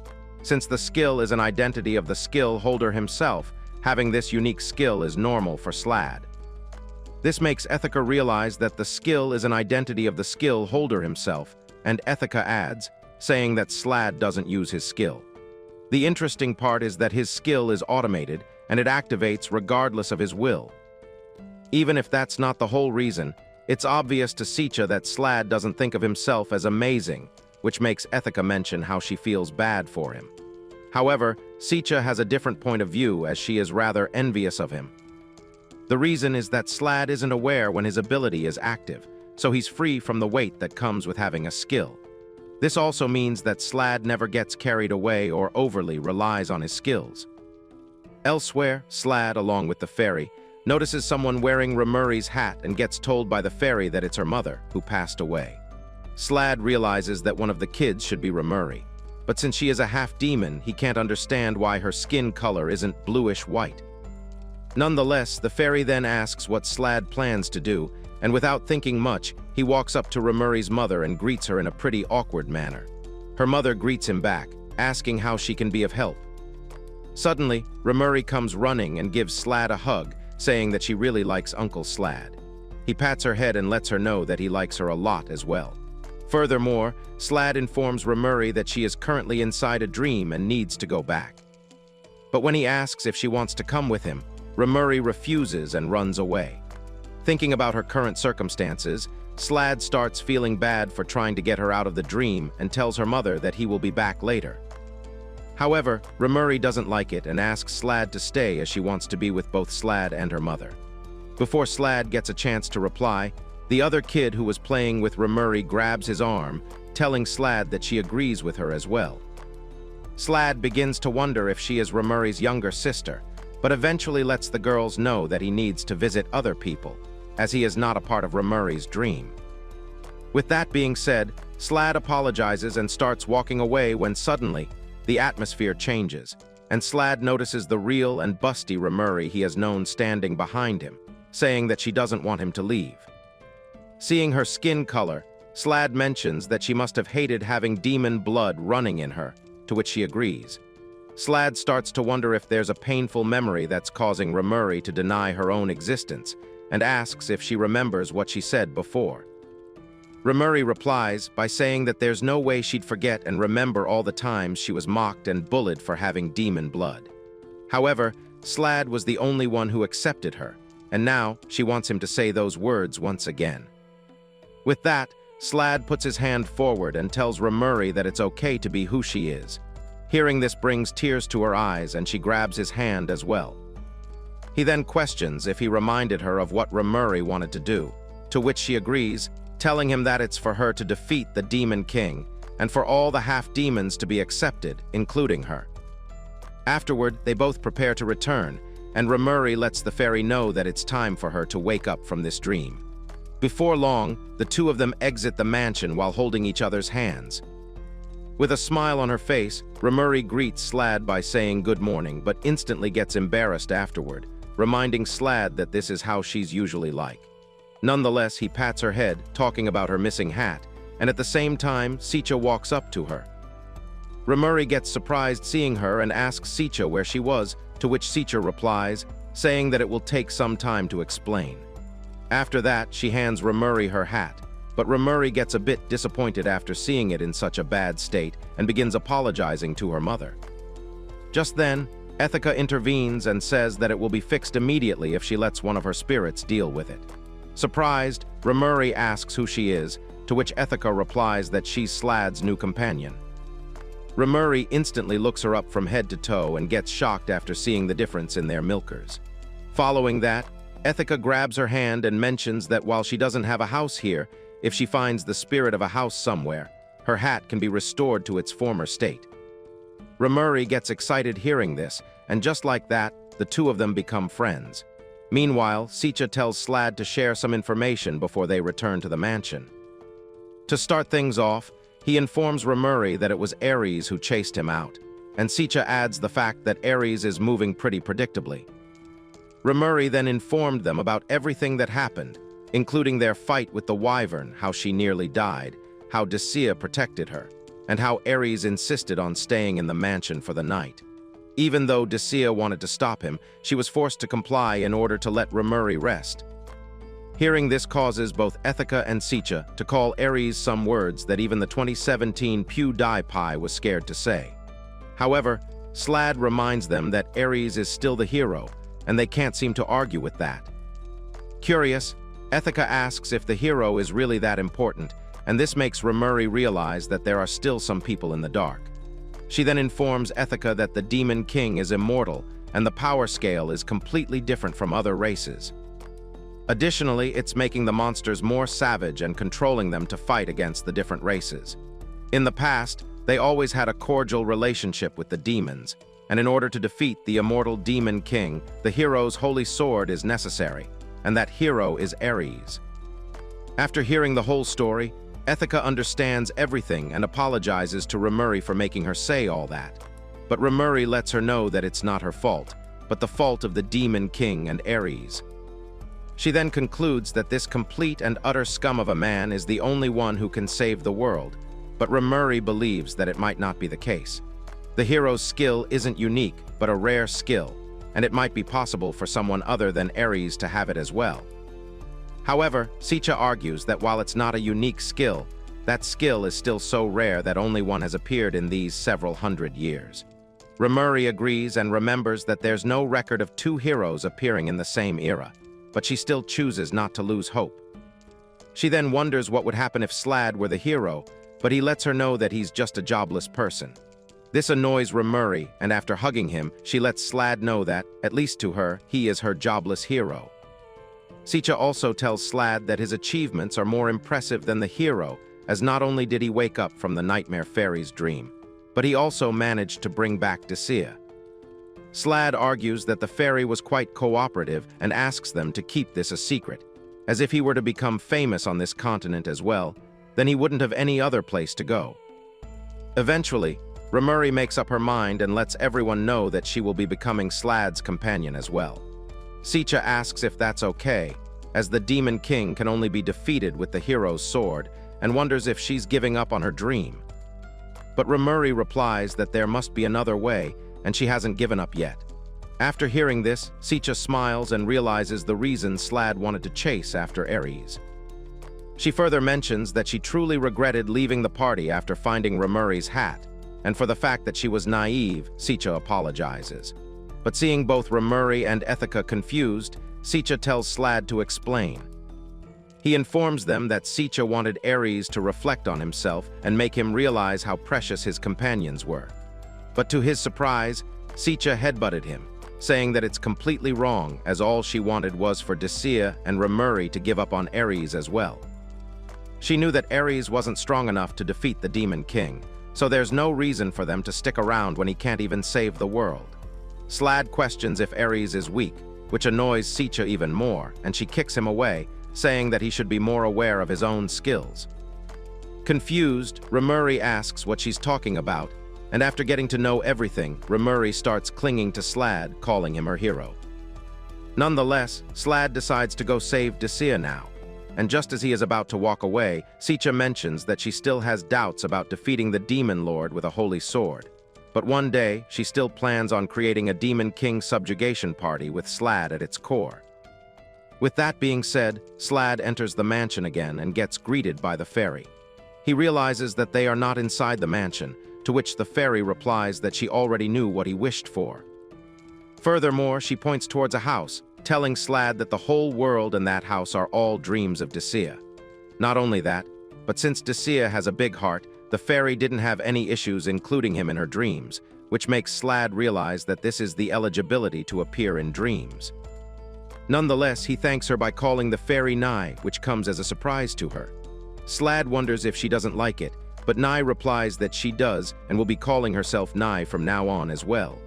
Since the skill is an identity of the skill holder himself, having this unique skill is normal for Slad. This makes Ethica realize that the skill is an identity of the skill holder himself, and Ethica adds, saying that Slad doesn't use his skill. The interesting part is that his skill is automated, and it activates regardless of his will. Even if that's not the whole reason, it's obvious to Seicha that Slad doesn't think of himself as amazing, which makes Ethica mention how she feels bad for him. However, Seicha has a different point of view as she is rather envious of him. The reason is that Slad isn't aware when his ability is active, so he's free from the weight that comes with having a skill. This also means that Slad never gets carried away or overly relies on his skills. Elsewhere, Slad, along with the fairy, notices someone wearing Rimuri's hat and gets told by the fairy that it's her mother, who passed away. Slad realizes that one of the kids should be Rimuri, but since she is a half-demon, he can't understand why her skin color isn't bluish-white. Nonetheless, the fairy then asks what Slad plans to do, and without thinking much, he walks up to Rimuri's mother and greets her in a pretty awkward manner. Her mother greets him back, asking how she can be of help. Suddenly, Rimuri comes running and gives Slad a hug, saying that she really likes Uncle Slad. He pats her head and lets her know that he likes her a lot as well. Furthermore, Slad informs Rimuri that she is currently inside a dream and needs to go back. But when he asks if she wants to come with him, Rimuri refuses and runs away. Thinking about her current circumstances, Slad starts feeling bad for trying to get her out of the dream and tells her mother that he will be back later. However, Rimuri doesn't like it and asks Slad to stay as she wants to be with both Slad and her mother. Before Slad gets a chance to reply, the other kid who was playing with Rimuri grabs his arm, telling Slad that she agrees with her as well. Slad begins to wonder if she is Rimuri's younger sister, but eventually lets the girls know that he needs to visit other people, as he is not a part of Rimuri's dream. With that being said, Slad apologizes and starts walking away when suddenly, the atmosphere changes, and Slad notices the real and busty Rimuri he has known standing behind him, saying that she doesn't want him to leave. Seeing her skin color, Slad mentions that she must have hated having demon blood running in her, to which she agrees. Slad starts to wonder if there's a painful memory that's causing Rimuri to deny her own existence, and asks if she remembers what she said before. Rimuri replies by saying that there's no way she'd forget and remember all the times she was mocked and bullied for having demon blood. However, Slad was the only one who accepted her, and now she wants him to say those words once again. With that, Slad puts his hand forward and tells Rimuri that it's okay to be who she is. Hearing this brings tears to her eyes, and she grabs his hand as well. He then questions if he reminded her of what Rimuri wanted to do, to which she agrees, telling him that it's for her to defeat the Demon King, and for all the half-demons to be accepted, including her. Afterward, they both prepare to return, and Rimuri lets the fairy know that it's time for her to wake up from this dream. Before long, the two of them exit the mansion while holding each other's hands. With a smile on her face, Rimuri greets Slad by saying good morning, but instantly gets embarrassed afterward, reminding Slad that this is how she's usually like. Nonetheless, he pats her head, talking about her missing hat, and at the same time, Seicha walks up to her. Rimuri gets surprised seeing her and asks Seicha where she was, to which Seicha replies, saying that it will take some time to explain. After that, she hands Rimuri her hat, but Rimuri gets a bit disappointed after seeing it in such a bad state and begins apologizing to her mother. Just then, Ethica intervenes and says that it will be fixed immediately if she lets one of her spirits deal with it. Surprised, Rimuri asks who she is, to which Ethica replies that she's Slad's new companion. Remuri instantly looks her up from head to toe and gets shocked after seeing the difference in their milkers. Following that, Ethica grabs her hand and mentions that while she doesn't have a house here, if she finds the spirit of a house somewhere, her hat can be restored to its former state. Remuri gets excited hearing this, and just like that, the two of them become friends. Meanwhile, Seicha tells Slad to share some information before they return to the mansion. To start things off, he informs Remuri that it was Ares who chased him out, and Seicha adds the fact that Ares is moving pretty predictably. Remuri then informed them about everything that happened, including their fight with the Wyvern, how she nearly died, how Desea protected her, and how Ares insisted on staying in the mansion for the night. Even though Desea wanted to stop him, she was forced to comply in order to let Remuri rest. Hearing this causes both Ethica and Seicha to call Ares some words that even the 2017 PewDiePie was scared to say. However, Slad reminds them that Ares is still the hero, and they can't seem to argue with that. Curious, Ethica asks if the hero is really that important, and this makes Remuri realize that there are still some people in the dark. She then informs Ethica that the Demon King is immortal, and the power scale is completely different from other races. Additionally, it's making the monsters more savage and controlling them to fight against the different races. In the past, they always had a cordial relationship with the demons, and in order to defeat the immortal Demon King, the hero's holy sword is necessary, and that hero is Ares. After hearing the whole story, Ethica understands everything and apologizes to Remuri for making her say all that. But Remuri lets her know that it's not her fault, but the fault of the Demon King and Ares. She then concludes that this complete and utter scum of a man is the only one who can save the world, but Remuri believes that it might not be the case. The hero's skill isn't unique, but a rare skill, and it might be possible for someone other than Ares to have it as well. However, Seicha argues that while it's not a unique skill, that skill is still so rare that only one has appeared in these several hundred years. Remuri agrees and remembers that there's no record of two heroes appearing in the same era, but she still chooses not to lose hope. She then wonders what would happen if Slad were the hero, but he lets her know that he's just a jobless person. This annoys Remuri, and after hugging him, she lets Slad know that, at least to her, he is her jobless hero. Seicha also tells Slad that his achievements are more impressive than the hero, as not only did he wake up from the Nightmare Fairy's dream, but he also managed to bring back Desea. Slad argues that the fairy was quite cooperative and asks them to keep this a secret, as if he were to become famous on this continent as well, then he wouldn't have any other place to go. Eventually, Remuri makes up her mind and lets everyone know that she will be becoming Slad's companion as well. Seicha asks if that's okay, as the Demon King can only be defeated with the hero's sword, and wonders if she's giving up on her dream. But Remuri replies that there must be another way, and she hasn't given up yet. After hearing this, Seicha smiles and realizes the reason Slad wanted to chase after Ares. She further mentions that she truly regretted leaving the party after finding Remuri's hat, and for the fact that she was naive, Seicha apologizes. But seeing both Remuri and Ethica confused, Seicha tells Slad to explain. He informs them that Seicha wanted Ares to reflect on himself and make him realize how precious his companions were. But to his surprise, Seicha headbutted him, saying that it's completely wrong, as all she wanted was for Desea and Remuri to give up on Ares as well. She knew that Ares wasn't strong enough to defeat the Demon King, so there's no reason for them to stick around when he can't even save the world. Slad questions if Ares is weak, which annoys Seicha even more, and she kicks him away, saying that he should be more aware of his own skills. Confused, Remuri asks what she's talking about, and after getting to know everything, Remuri starts clinging to Slad, calling him her hero. Nonetheless, Slad decides to go save Desea now, and just as he is about to walk away, Seicha mentions that she still has doubts about defeating the Demon Lord with a holy sword. But one day, she still plans on creating a Demon King subjugation party with Slad at its core. With that being said, Slad enters the mansion again and gets greeted by the fairy. He realizes that they are not inside the mansion, to which the fairy replies that she already knew what he wished for. Furthermore, she points towards a house, telling Slad that the whole world and that house are all dreams of Desea. Not only that, but since Desea has a big heart, The fairy didn't have any issues including him in her dreams, which makes Slad realize that this is the eligibility to appear in dreams. Nonetheless, he thanks her by calling the fairy Nai, which comes as a surprise to her. Slad wonders if she doesn't like it, but Nai replies that she does and will be calling herself Nai from now on as well.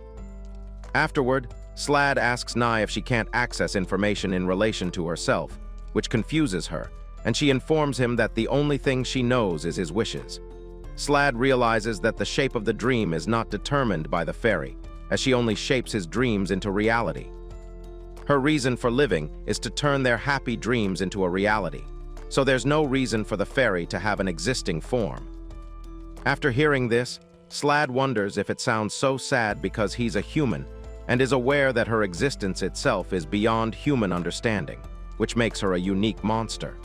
Afterward, Slad asks Nai if she can't access information in relation to herself, which confuses her, and she informs him that the only thing she knows is his wishes. Slad realizes that the shape of the dream is not determined by the fairy, as she only shapes his dreams into reality. Her reason for living is to turn their happy dreams into a reality, so there's no reason for the fairy to have an existing form. After hearing this, Slad wonders if it sounds so sad because he's a human, and is aware that her existence itself is beyond human understanding, which makes her a unique monster.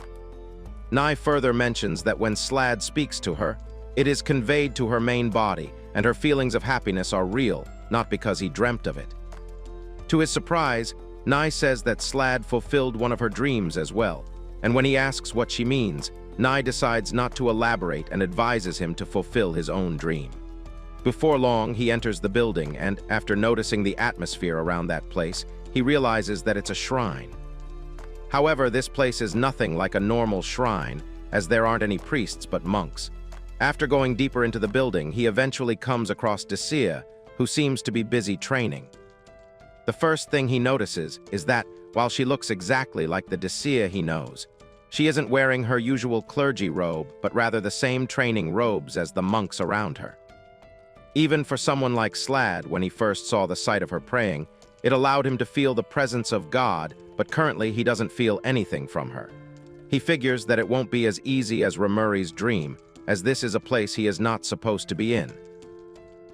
Nai further mentions that when Slad speaks to her, it is conveyed to her main body, and her feelings of happiness are real, not because he dreamt of it. To his surprise, Nai says that Slad fulfilled one of her dreams as well, and when he asks what she means, Nai decides not to elaborate and advises him to fulfill his own dream. Before long, he enters the building, and after noticing the atmosphere around that place, he realizes that it's a shrine. However, this place is nothing like a normal shrine, as there aren't any priests but monks. After going deeper into the building, he eventually comes across Desea, who seems to be busy training. The first thing he notices is that, while she looks exactly like the Desea he knows, she isn't wearing her usual clergy robe, but rather the same training robes as the monks around her. Even for someone like Slad, when he first saw the sight of her praying, it allowed him to feel the presence of God, but currently he doesn't feel anything from her. He figures that it won't be as easy as Remuri's dream, as this is a place he is not supposed to be in.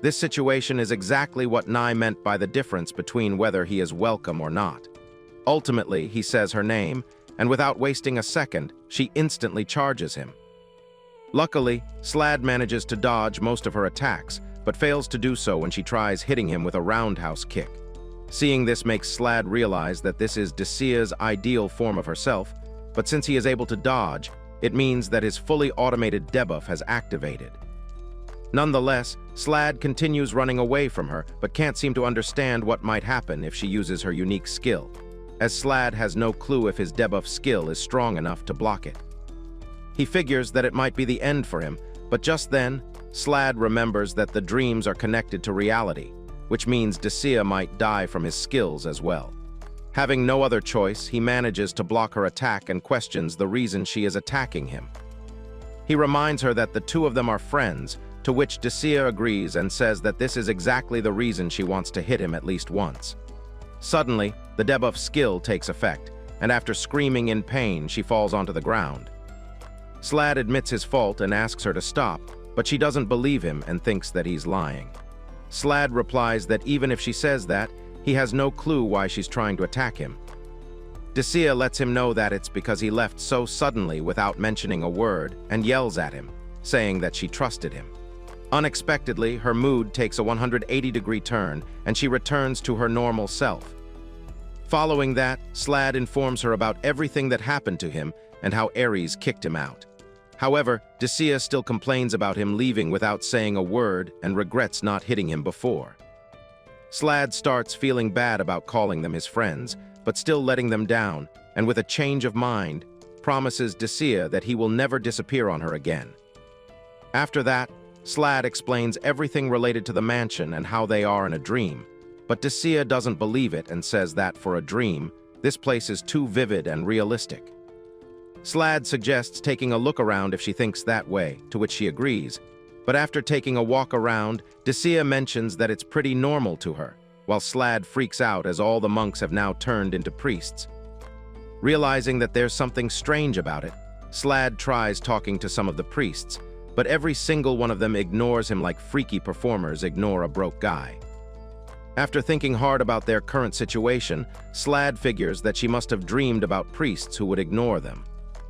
This situation is exactly what Nai meant by the difference between whether he is welcome or not. Ultimately, he says her name, and without wasting a second, she instantly charges him. Luckily, Slad manages to dodge most of her attacks, but fails to do so when she tries hitting him with a roundhouse kick. Seeing this makes Slad realize that this is Desea's ideal form of herself, but since he is able to dodge, it means that his fully automated debuff has activated. Nonetheless, Slad continues running away from her, but can't seem to understand what might happen if she uses her unique skill, as Slad has no clue if his debuff skill is strong enough to block it. He figures that it might be the end for him, but just then, Slad remembers that the dreams are connected to reality, which means Desea might die from his skills as well. Having no other choice, he manages to block her attack and questions the reason she is attacking him. He reminds her that the two of them are friends, to which Desea agrees and says that this is exactly the reason she wants to hit him at least once. Suddenly, the debuff skill takes effect, and after screaming in pain, she falls onto the ground. Slad admits his fault and asks her to stop, but she doesn't believe him and thinks that he's lying. Slad replies that even if she says that, he has no clue why she's trying to attack him. Desea lets him know that it's because he left so suddenly without mentioning a word and yells at him, saying that she trusted him. Unexpectedly, her mood takes a 180-degree turn and she returns to her normal self. Following that, Slad informs her about everything that happened to him and how Ares kicked him out. However, Desea still complains about him leaving without saying a word and regrets not hitting him before. Slad starts feeling bad about calling them his friends, but still letting them down, and with a change of mind, promises Desea that he will never disappear on her again. After that, Slad explains everything related to the mansion and how they are in a dream, but Desea doesn't believe it and says that for a dream, this place is too vivid and realistic. Slad suggests taking a look around if she thinks that way, to which she agrees, but after taking a walk around, Desea mentions that it's pretty normal to her, while Slad freaks out as all the monks have now turned into priests. Realizing that there's something strange about it, Slad tries talking to some of the priests, but every single one of them ignores him like freaky performers ignore a broke guy. After thinking hard about their current situation, Slad figures that she must have dreamed about priests who would ignore them.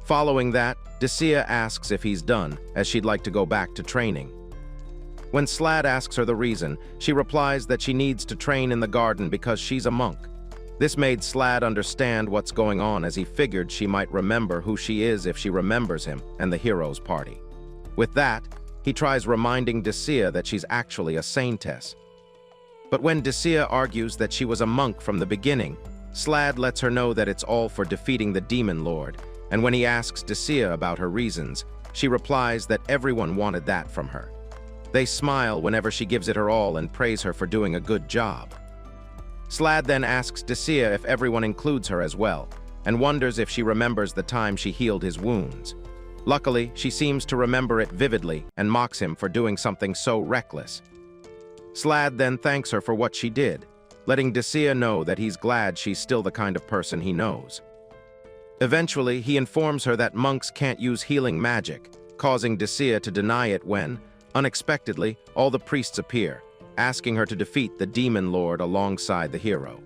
Following that, Desea asks if he's done, as she'd like to go back to training. When Slad asks her the reason, she replies that she needs to train in the garden because she's a monk. This made Slad understand what's going on, as he figured she might remember who she is if she remembers him and the hero's party. With that, he tries reminding Desea that she's actually a saintess. But when Desea argues that she was a monk from the beginning, Slad lets her know that it's all for defeating the demon lord, and when he asks Desea about her reasons, she replies that everyone wanted that from her. They smile whenever she gives it her all and praise her for doing a good job. Slad then asks Desea if everyone includes her as well, and wonders if she remembers the time she healed his wounds. Luckily, she seems to remember it vividly and mocks him for doing something so reckless. Slad then thanks her for what she did, letting Desea know that he's glad she's still the kind of person he knows. Eventually, he informs her that monks can't use healing magic, causing Desea to deny it when, unexpectedly, all the priests appear, asking her to defeat the demon lord alongside the hero.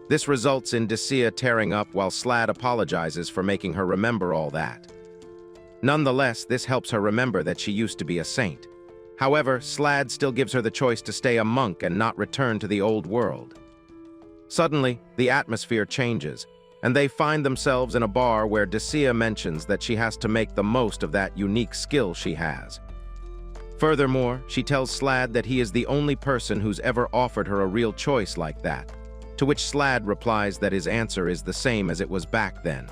This results in Desea tearing up while Slad apologizes for making her remember all that. Nonetheless, this helps her remember that she used to be a saint. However, Slad still gives her the choice to stay a monk and not return to the old world. Suddenly, the atmosphere changes, and they find themselves in a bar where Desea mentions that she has to make the most of that unique skill she has. Furthermore, she tells Slad that he is the only person who's ever offered her a real choice like that, to which Slad replies that his answer is the same as it was back then.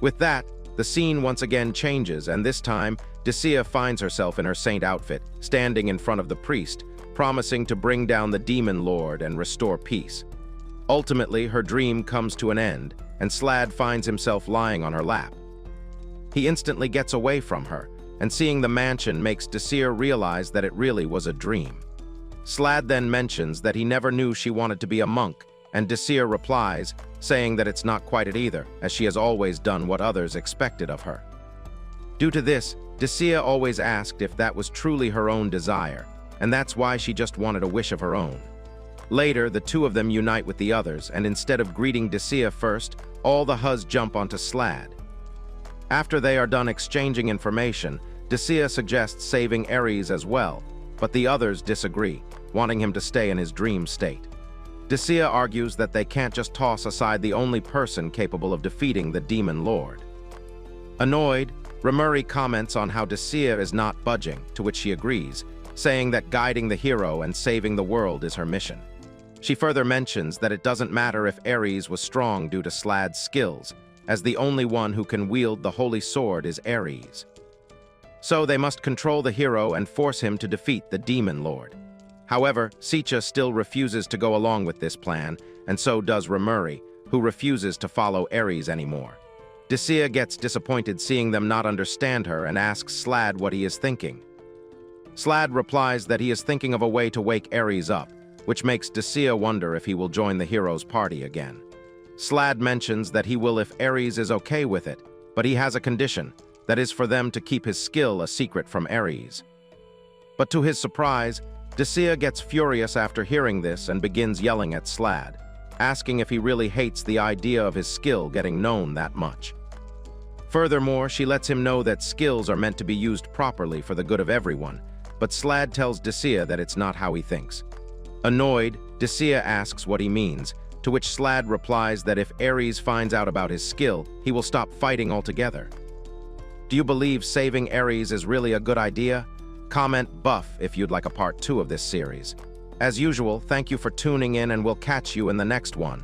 With that, the scene once again changes, and this time, Desea finds herself in her saint outfit, standing in front of the priest, promising to bring down the demon lord and restore peace. Ultimately, her dream comes to an end, and Slad finds himself lying on her lap. He instantly gets away from her, and seeing the mansion makes Desea realize that it really was a dream. Slad then mentions that he never knew she wanted to be a monk, and Desea replies, saying that it's not quite it either, as she has always done what others expected of her. Due to this, Desea always asked if that was truly her own desire, and that's why she just wanted a wish of her own. Later, the two of them unite with the others, and instead of greeting Desea first, all the Huz jump onto Slad. After they are done exchanging information, Desea suggests saving Ares as well, but the others disagree, wanting him to stay in his dream state. Desea argues that they can't just toss aside the only person capable of defeating the demon lord. Annoyed, Remuri comments on how Desea is not budging, to which she agrees, saying that guiding the hero and saving the world is her mission. She further mentions that it doesn't matter if Ares was strong due to Slad's skills, as the only one who can wield the holy sword is Ares. So they must control the hero and force him to defeat the demon lord. However, Seicha still refuses to go along with this plan, and so does Remuri, who refuses to follow Ares anymore. Desea gets disappointed seeing them not understand her and asks Slad what he is thinking. Slad replies that he is thinking of a way to wake Ares up, which makes Desea wonder if he will join the hero's party again. Slad mentions that he will if Ares is okay with it, but he has a condition, that is for them to keep his skill a secret from Ares. But to his surprise, Desea gets furious after hearing this and begins yelling at Slad, asking if he really hates the idea of his skill getting known that much. Furthermore, she lets him know that skills are meant to be used properly for the good of everyone, but Slad tells Desea that it's not how he thinks. Annoyed, Desea asks what he means, to which Slad replies that if Ares finds out about his skill, he will stop fighting altogether. Do you believe saving Ares is really a good idea? Comment buff if you'd like a part 2 of this series. As usual, thank you for tuning in and we'll catch you in the next one.